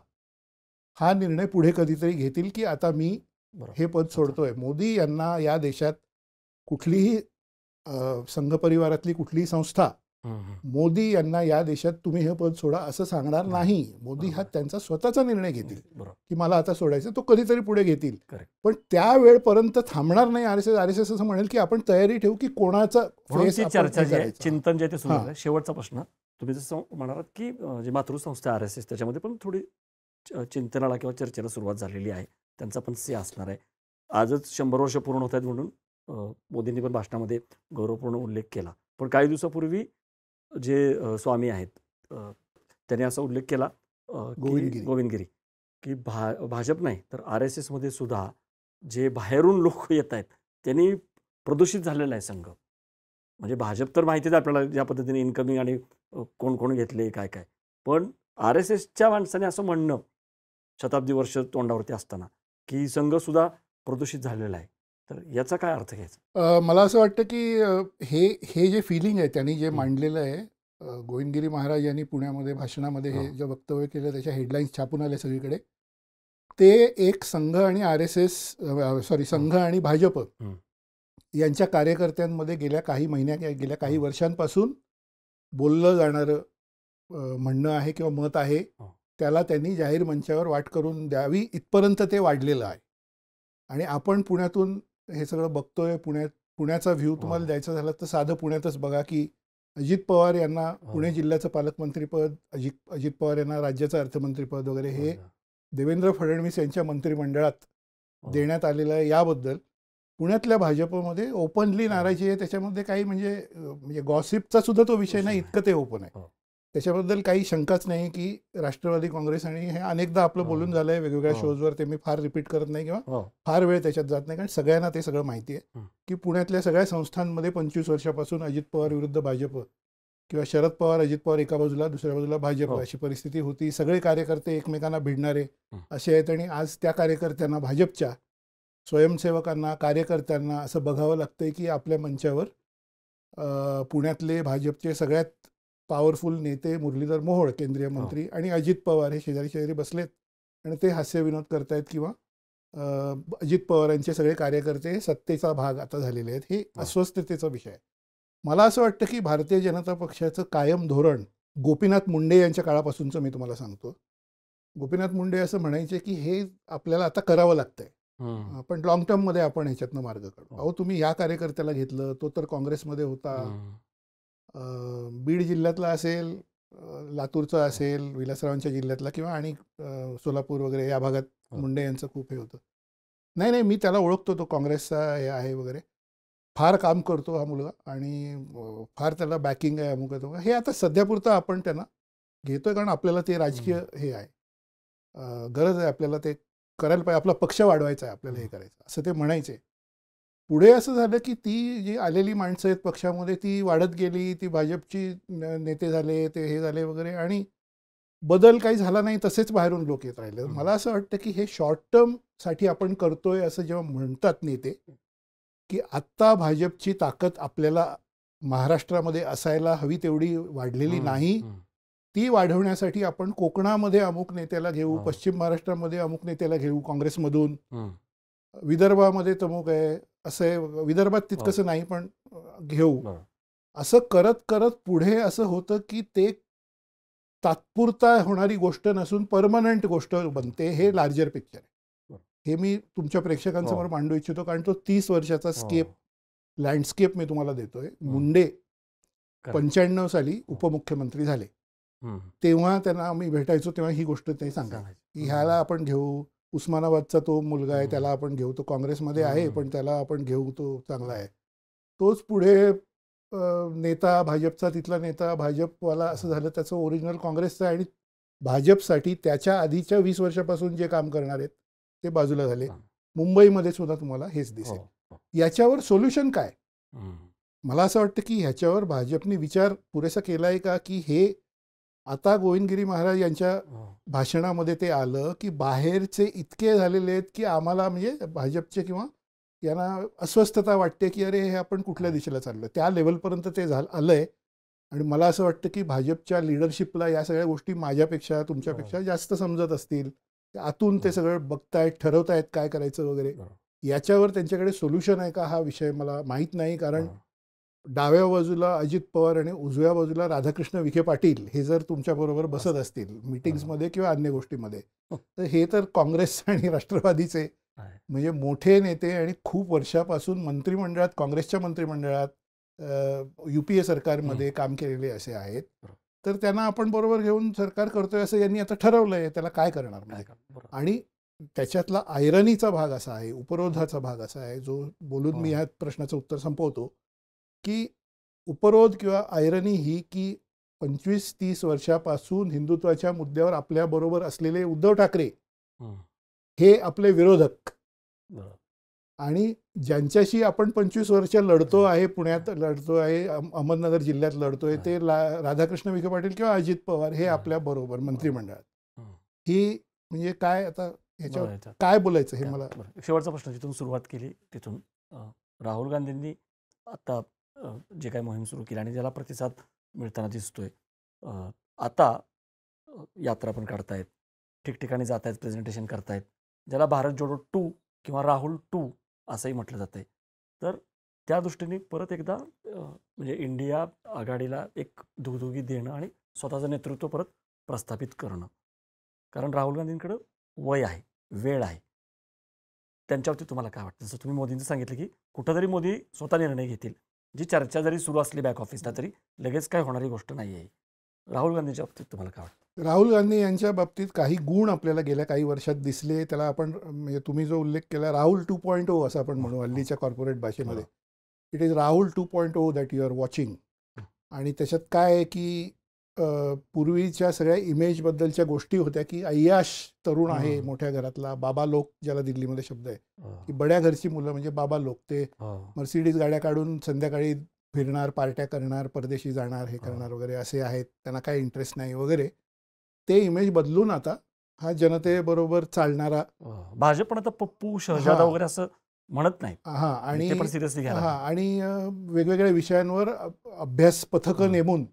हा निर्णय पुढे कधीतरी घेतील की आता मी बरोबर. हे पद सोडतोय. मोदी यांना या देशात कुठलीही संघ परिवारातली कुठलीही संस्था मोदी यांना या देशात तुम्ही हे पद सोडा असं सांगणार नाही. मोदी हा त्यांचा स्वतःचा निर्णय घेतील बरोबर. की मला आता सोडायचं. तो कधीतरी पुढे घेतील, Correct. पण त्या वेळपर्यंत थांबणार नाही. आरएसएस असं म्हणेल की आपण तयारी ठेवू की कोणाचा म्हणून फेस ती आपण चर्चा हे जी आहे, करायचं. चिंतन जे आहे ते सुरू हां. झालं. शेवटचा प्रश्न, तुम्ही जसं म्हणालात की जी मातृसंस्था आरएसएस त्याच्यामध्ये पण थोडी चिंतनाला किंवा चर्चेला सुरुवात झालेली आहे. त्यांचा पण से असणार आहे. आजच 100 वर्ष पूर्ण होत आहेत म्हणून मोदींनी पण भाषणामध्ये गौरवपूर्ण उल्लेख केला. पण काही दिवसापूर्वी जे स्वामी आहेत त्यांनी असा उल्लेख केला गोविंदगिरी की भाजप नाही तर आरएसएसमध्ये सुद्धा जे बाहेरून लोक येत आहेत त्यांनी प्रदूषित झालेला आहे संघ. म्हणजे भाजप तर माहितीच आपल्याला ज्या पद्धतीने इन्कमिंग आणि कोण कोण घेतले काय काय, पण आरएसएसच्या माणसाने असं म्हणणं शताब्दी वर्ष तोंडावरती असताना की संघ सुद्धा प्रदूषित झालेला आहे, तर याचा काय अर्थ घ्यायचा? मला असं वाटतं की हे जे फिलिंग आहे त्यांनी जे मांडलेलं आहे, गोविंदगिरी महाराज यांनी पुण्यामध्ये भाषणामध्ये हे जे वक्तव्य केलं त्याच्या हेडलाईन्स छापून आले सगळीकडे. ते एक संघ आणि संघ आणि भाजप यांच्या कार्यकर्त्यांमध्ये गेल्या काही वर्षांपासून बोललं जाणारं म्हणणं आहे किंवा मत आहे, त्याला त्यांनी जाहीर मंचावर वाट करून द्यावी इथपर्यंत ते वाढलेलं आहे. आणि आपण पुण्यातून हे सगळं बघतोय. पुण्याचा व्ह्यू तुम्हाला द्यायचा झाला तर साधं पुण्यातच बघा की अजित पवार यांना पुणे जिल्ह्याचं पालकमंत्रीपद, अजित पवार यांना राज्याचं अर्थमंत्रीपद वगैरे हे देवेंद्र फडणवीस यांच्या मंत्रिमंडळात देण्यात आलेलं आहे. याबद्दल पुण्यातल्या भाजपमध्ये ओपनली नाराजी आहे. त्याच्यामध्ये काही म्हणजे गॉसिपचा सुद्धा तो विषय नाही, इतकं ते ओपन आहे. त्याच्याबद्दल काही शंकाच नाही की राष्ट्रवादी काँग्रेस, आणि हे अनेकदा आपलं बोलून झालं आहे वेगवेगळ्या शोजवर, ते मी फार रिपीट करत नाही किंवा फार वेळ त्याच्यात जात नाही, कारण सगळ्यांना ते सगळं माहिती आहे की पुण्यातल्या सगळ्या संस्थांमध्ये 25 वर्षापासून अजित पवार विरुद्ध भाजप किंवा शरद पवार अजित पवार एका बाजूला दुसऱ्या बाजूला भाजप अशी परिस्थिती होती. सगळे कार्यकर्ते एकमेकांना भिडणारे असे आहेत. आणि आज त्या कार्यकर्त्यांना, भाजपच्या स्वयंसेवकांना, कार्यकर्त्यांना असं बघावं लागतंय की आपल्या मंचावर पुण्यातले भाजपचे सगळ्यात पॉवरफुल नेते मुरलीधर मोहोळ केंद्रीय मंत्री आणि अजित पवार हे शेजारी बसलेत आणि ते हास्यविनोद करतायत किंवा अजित पवारांचे सगळे कार्यकर्ते सत्तेचा भाग आता झालेले आहेत. हे अस्वस्थतेचा विषय आहे. मला असं वाटतं की भारतीय जनता पक्षाचं कायम धोरण, गोपीनाथ मुंडे यांच्या काळापासूनचं मी तुम्हाला सांगतो. गोपीनाथ मुंडे असं म्हणायचे की हे आपल्याला आता करावं लागतंय, पण लॉंग टर्ममध्ये आपण ह्याच्यातनं मार्ग काढू. अहो तुम्ही ह्या कार्यकर्त्याला घेतलं, तो तर काँग्रेसमध्ये होता, बीड जिल्ह्यातला असेल, लातूरचा असेल, विलासरावांच्या जिल्ह्यातला किंवा आणि सोलापूर वगैरे या भागात मुंडे यांचं खूप हे होतं. नाही मी त्याला ओळखतो, तो काँग्रेसचा हे आहे वगैरे, फार काम करतो हा मुलगा आणि फार त्याला बॅकिंग आहे, अमुक आहे. हे आता सध्यापुरतं आपण त्यांना घेतोय कारण आपल्याला ते राजकीय हे आहे, गरज आहे, आपल्याला ते करायला पाहिजे, आपला पक्ष वाढवायचा आहे, आपल्याला हे करायचं असं ते म्हणायचे. पुढे असं झालं की ती जी आलेली माणसं आहेत पक्षामध्ये ती वाढत गेली, ती भाजपची नेते झाले, ते हे झाले वगैरे, आणि बदल काही झाला नाही, तसेच बाहेरून लोक येत राहिले. मला असं वाटतं की हे शॉर्ट टर्मसाठी आपण करतोय असं जेव्हा म्हणतात नेते, की आत्ता भाजपची ताकद आपल्याला महाराष्ट्रामध्ये असायला हवी तेवढी वाढलेली नाही, ती वाढवण्यासाठी आपण कोकणामध्ये अमुक नेत्याला घेऊ, पश्चिम महाराष्ट्रामध्ये अमुक नेत्याला घेऊ काँग्रेसमधून, विदर्भामध्ये तमुक आहे असं आहे, विदर्भात तितकंसं नाही पण घेऊ, असं करत करत पुढे असं होतं की ते तात्पुरता होणारी गोष्ट नसून परमनंट गोष्ट बनते. हे लार्जर पिक्चर आहे. हे मी तुमच्या प्रेक्षकांसमोर मांडू इच्छितो कारण तो 30 वर्षाचा लँडस्केप मी तुम्हाला देतोय. मुंडे 95 साली उपमुख्यमंत्री झाले, तेव्हा त्यांना आम्ही भेटायचो, तेव्हा ही गोष्ट ते सांगायचे की ह्याला आपण घेऊ, उस्मानाबादचा तो मुलगा आहे त्याला आपण घेऊ, तो काँग्रेसमध्ये आहे पण त्याला आपण घेऊ, तो चांगला आहे. तोच पुढे नेता, भाजपचा तिथला नेता, भाजपवाला असं झालं, त्याचं ओरिजिनल काँग्रेसचं आहे आणि भाजपसाठी त्याच्या आधीच्या 20 वर्षापासून जे काम करणार आहेत ते बाजूला झाले. मुंबईमध्ये सुद्धा तुम्हाला हेच दिसेल. याच्यावर सोल्युशन काय? मला असं वाटतं की ह्याच्यावर भाजपने विचार पुरेसा केला आहे का, की हे आता गोविंदगिरी महाराज यांच्या हं. भाषणामध्ये ते आलं की बाहेरचे इतके झालेले आहेत की आम्हाला म्हणजे भाजपचे किंवा यांना अस्वस्थता वाटते की अरे हे आपण कुठल्या दिशेला चाललो, त्या लेवलपर्यंत ते आलंय. आणि मला असं वाटतं की भाजपच्या लिडरशिपला या सगळ्या गोष्टी माझ्यापेक्षा तुमच्यापेक्षा जास्त समजत असतील. आतून ते सगळं बघतायत, ठरवतायत काय करायचं वगैरे. याच्यावर त्यांच्याकडे सोल्युशन आहे का हा विषय मला माहीत नाही. कारण डाव्या बाजूला अजित पवार आणि उजव्या बाजूला राधाकृष्ण विखे पाटील हे जर तुमच्याबरोबर बसत असतील मीटिंग्समध्ये किंवा अन्य गोष्टीमध्ये, तर हे तर काँग्रेस आणि राष्ट्रवादीचे म्हणजे मोठे नेते आणि खूप वर्षापासून मंत्रिमंडळात, काँग्रेसच्या मंत्रिमंडळात, UPA सरकारमध्ये काम केलेले असे आहेत. तर त्यांना आपण बरोबर घेऊन सरकार करतोय असं यांनी आता ठरवलंय. त्याला काय करणार म्हणजे. आणि त्याच्यातला आयरनीचा भाग असा आहे, उपरोधाचा भाग असा आहे, जो बोलून मी ह्या प्रश्नाचं उत्तर संपवतो की उपरोध किंवा आयरनी ही की 25-30 वर्षापासून हिंदुत्वाच्या मुद्द्यावर आपल्याबरोबर असलेले उद्धव ठाकरे हे आपले विरोधक आणि ज्यांच्याशी आपण 25 वर्ष लढतो आहे, पुण्यात लढतो आहे, अहमदनगर जिल्ह्यात लढतोय, ते राधाकृष्ण विखे पाटील किंवा अजित पवार हे आपल्या बरोबर मंत्रिमंडळात. ही म्हणजे काय आता ह्याच्यावर काय बोलायचं हे मला. शेवटचा प्रश्न जिथून सुरुवात केली तिथून राहुल गांधींनी आता जे काही मोहीम सुरू केली आणि ज्याला प्रतिसाद मिळताना दिसतोय, आता यात्रा पण काढतायत, ठिकठिकाणी जात आहेत, प्रेझेंटेशन करतायत, ज्याला भारत जोडो 2 किंवा राहुल 2 असंही म्हटलं जातंय. तर त्या दृष्टीने परत एकदा म्हणजे इंडिया आघाडीला एक दुगदुगी देणं आणि स्वतःचं नेतृत्व परत प्रस्थापित करणं. कारण राहुल गांधींकडं वय आहे, वेळ आहे. त्यांच्यावरती तुम्हाला काय वाटतं? जसं तुम्ही मोदींचं सांगितलं की कुठंतरी मोदी स्वतः निर्णय घेतील, जी चर्चा जरी सुरू असली बॅक ऑफिसला तरी लगेच काय होणारी गोष्ट नाही आहे. राहुल गांधींच्या बाबतीत तुम्हाला काय वाटतं? राहुल गांधी यांच्या बाबतीत काही गुण आपल्याला गेल्या काही वर्षात दिसले. त्याला आपण म्हणजे तुम्ही जो उल्लेख केला राहुल 2.0 असं आपण म्हणू हल्लीच्या कॉर्पोरेट भाषेमध्ये. It is Rahul 2.0 that you are watching. आणि त्याच्यात काय आहे की पूर्वीच्या सगळ्या इमेजबद्दलच्या गोष्टी होत्या की अय्याश तरुण आहे, मोठ्या घरातला, बाबा लोक ज्याला दिल्लीमध्ये शब्द आहे की बड्या घरची मुलं म्हणजे बाबा लोक, ते मर्सिडीज गाड्या काढून संध्याकाळी फिरणार, पार्ट्या करणार, परदेशी जाणार, हे करणार वगैरे असे आहेत, त्यांना काही इंटरेस्ट नाही वगैरे. ते इमेज बदलून आता हा जनतेबरोबर चालणारा भाजप पण आता पप्पू शहजादा वगैरे असं म्हणत नाही. आणि वेगवेगळ्या विषयांवर अभ्यास पथकं नेमून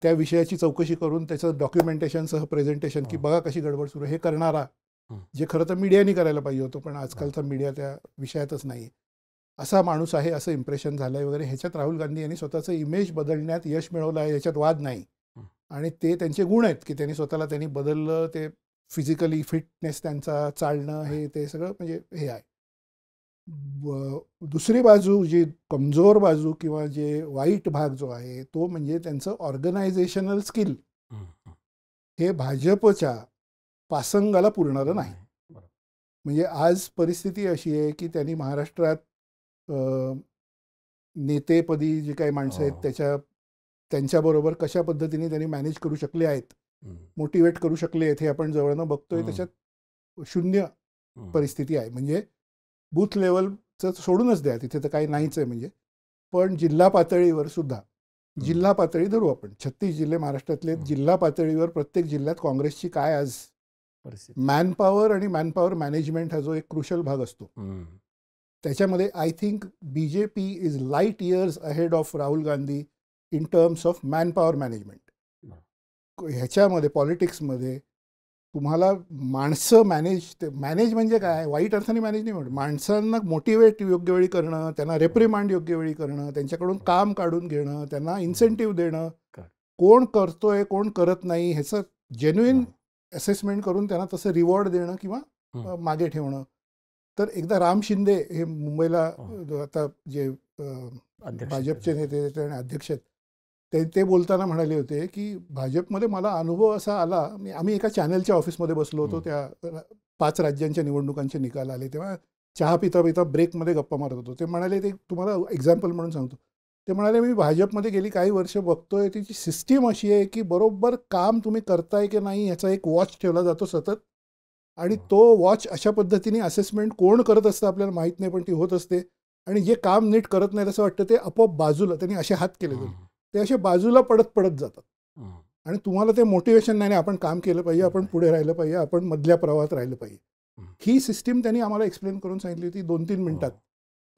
त्या विषयाची चौकशी करून त्याचं डॉक्युमेंटेशनसह प्रेझेंटेशन की बघा कशी गडबड सुरू, हे करणारा, जे खरं तर मीडियाने करायला पाहिजे होतं पण आजकालचा मीडिया त्या विषयातच नाही, असा माणूस आहे असं इम्प्रेशन झालं आहे वगैरे. ह्याच्यात राहुल गांधी यांनी स्वतःचं इमेज बदलण्यात यश मिळवलं आहे, याच्यात वाद नाही. आणि ते त्यांचे गुण आहेत की त्यांनी स्वतःला त्यांनी बदललं, ते फिजिकली फिटनेस त्यांचा, चालणं, हे ते सगळं म्हणजे हे आहे. दुसरी बाजू जी कमजोर बाजू किंवा जे वाईट भाग जो आहे तो म्हणजे त्यांचं ऑर्गनायझेशनल स्किल हे भाजपच्या पासंगाला पुरणारं नाही. म्हणजे आज परिस्थिती अशी आहे की त्यांनी महाराष्ट्रात नेतेपदी जे काही माणसं आहेत त्यांच्याबरोबर कशा पद्धतीने त्यांनी मॅनेज करू शकले आहेत, मोटिवेट करू शकले आहेत, हे आपण जवळनं बघतोय. त्याच्यात शून्य परिस्थिती आहे. म्हणजे बूथ लेवलचं सोडूनच द्या, तिथे तर काही नाहीच आहे. म्हणजे पण जिल्हा पातळीवर सुद्धा, जिल्हा पातळी धरू आपण, 36 जिल्हे महाराष्ट्रातले, जिल्हा पातळीवर प्रत्येक जिल्ह्यात काँग्रेसची काय आज मॅनपॉवर आणि मॅनपॉवर मॅनेजमेंट हा जो एक क्रुशल भाग असतो, त्याच्यामध्ये I think BJP is light years ahead of Rahul Gandhi in terms of manpower management. ह्याच्यामध्ये पॉलिटिक्समध्ये तुम्हाला माणसं मॅनेज म्हणजे काय, वाईट अर्थाने मॅनेज नाही म्हणत, माणसांना मोटिवेट योग्य वेळी करणं, त्यांना रेप्रिमांड योग्य वेळी करणं, त्यांच्याकडून काम काढून घेणं, त्यांना इन्सेंटिव्ह देणं, कोण करतोय कोण करत नाही ह्याचं जेन्युइन असेसमेंट करून त्यांना तसं रिवॉर्ड देणं किंवा मागे ठेवणं. तर एकदा राम शिंदे हे मुंबईला आता जे भाजपचे नेते आणि अध्यक्ष आहेत ते बोलताना म्हणाले होते की भाजपमध्ये मला अनुभव असा आला, आम्ही एका चॅनलच्या ऑफिसमध्ये बसलो होतो, त्या 5 राज्यांच्या निवडणुकांचे निकाल आले तेव्हा चहा पिता पिता ब्रेकमध्ये गप्पा मारत होतो. ते म्हणाले, ते तुम्हाला एक्झाम्पल म्हणून सांगतो, ते म्हणाले मी भाजपमध्ये गेली काही वर्ष बघतोय, तिची सिस्टीम अशी आहे की बरोबर काम तुम्ही करताय की नाही ह्याचा एक वॉच ठेवला जातो सतत, आणि तो वॉच अशा पद्धतीने असेसमेंट कोण करत असतं आपल्याला माहीत नाही पण ती होत असते. आणि जे काम नीट करत नाही असं वाटतं ते आपोआप बाजूला, त्यांनी असे हात केले ते असे बाजूला पडत जातात. आणि तुम्हाला ते मोटिवेशन नाही, आपण काम केलं पाहिजे, आपण पुढे राहिलं पाहिजे, आपण मधल्या प्रवाहात राहिलं पाहिजे. ही सिस्टीम त्यांनी आम्हाला एक्सप्लेन करून सांगितली होती 2-3 मिनिटात,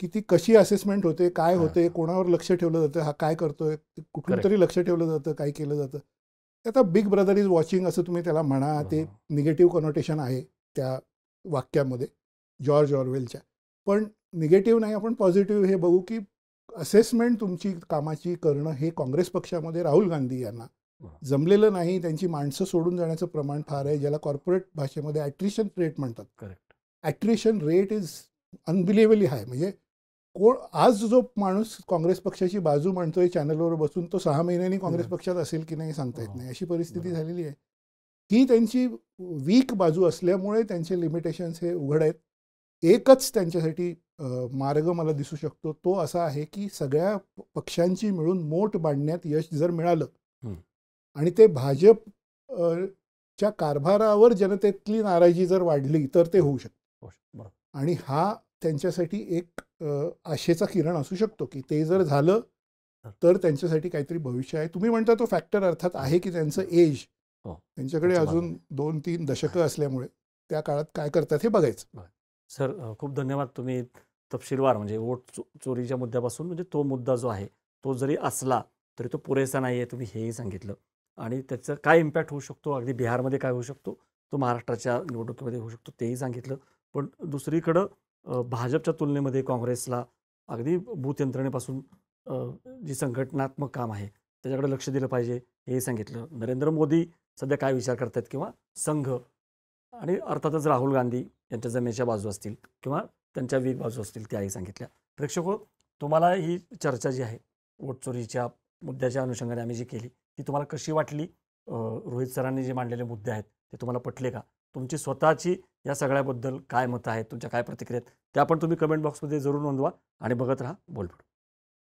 की ती कशी असेसमेंट होते, काय होते, कोणावर लक्ष ठेवलं जातं, हा काय करतोय, कुठून तरी लक्ष ठेवलं जातं, काय केलं जातं. आता बिग ब्रदर इज वॉचिंग असं तुम्ही त्याला म्हणा, ते निगेटिव्ह कनोटेशन आहे त्या वाक्यामध्ये जॉर्ज ऑरवेलच्या. पण निगेटिव्ह नाही, आपण पॉझिटिव्ह हे बघू की असेसमेंट तुमची कामाची करणं हे काँग्रेस पक्षामध्ये राहुल गांधी यांना जमलेलं नाही. त्यांची माणसं सोडून जाण्याचं प्रमाण फार आहे, ज्याला कॉर्पोरेट भाषेमध्ये ॲट्रिशन रेट म्हणतात. करेक्ट. ॲट्रिशन रेट इज अनबिलिव्हेबली हाय. म्हणजे आज जो माणूस काँग्रेस पक्षाची बाजू म्हणतोय चॅनलवर बसून, तो 6 महिन्यांनी काँग्रेस पक्षात असेल की नाही सांगता येत नाही, अशी परिस्थिती झालेली आहे. ही त्यांची वीक बाजू असल्यामुळे त्यांचे लिमिटेशन्स हे उघड आहेत. एकच त्यांच्यासाठी मार्ग मला दिसू शकतो, तो असा आहे की सगळ्या पक्षांची मिळून मोट बांधण्यात यश जर मिळालं आणि ते भाजप च्या कारभारावर जनतेतली नाराजी जर वाढली तर ते होऊ शकतं. आणि हा त्यांच्यासाठी एक आशेचा किरण असू शकतो की ते जर झालं तर त्यांच्यासाठी काहीतरी भविष्य आहे. तुम्ही म्हणता तो फॅक्टर अर्थात आहे की त्यांचं एज, त्यांच्याकडे अजून 2-3 दशकं असल्यामुळे त्या काळात काय करतात हे बघायचं. सर, खूप धन्यवाद. तुम्ही तपशीलवार म्हणजे वोट चोरीच्या मुद्द्यापासून, म्हणजे तो मुद्दा जो आहे तो जरी असला तरी तो पुरेसा नाही आहे, तुम्ही हेही सांगितलं. आणि त्याचा काय इम्पॅक्ट होऊ शकतो, अगदी बिहारमध्ये काय होऊ शकतो, तो महाराष्ट्राच्या निवडणुकीमध्ये होऊ शकतो, तेही सांगितलं. पण दुसरीकडं भाजपच्या तुलनेमध्ये काँग्रेसला अगदी बूथ यंत्रणेपासून जी संघटनात्मक काम आहे त्याच्याकडे लक्ष दिलं पाहिजे हेही सांगितलं. नरेंद्र मोदी सध्या काय विचार करतात किंवा संघ, आणि अर्थातच राहुल गांधी यांच्या जमेच्या बाजू असतील किंवा त्यांच्या वीक बाजू असतील त्याही सांगितल्या. प्रेक्षको, तुम्हाला ही चर्चा जी आहे वोट चोरीच्या मुद्द्याच्या अनुषंगाने आम्ही जी केली ती तुम्हाला कशी वाटली? रोहित सरांनी जे मांडलेले मुद्दे आहेत ते तुम्हाला पटले का? तुमची स्वतःची या सगळ्याबद्दल काय मतं आहेत, तुमच्या काय प्रतिक्रिया आहेत, त्या पण तुम्ही कमेंट बॉक्समध्ये जरूर नोंदवा आणि बघत राहा बोलबिडू.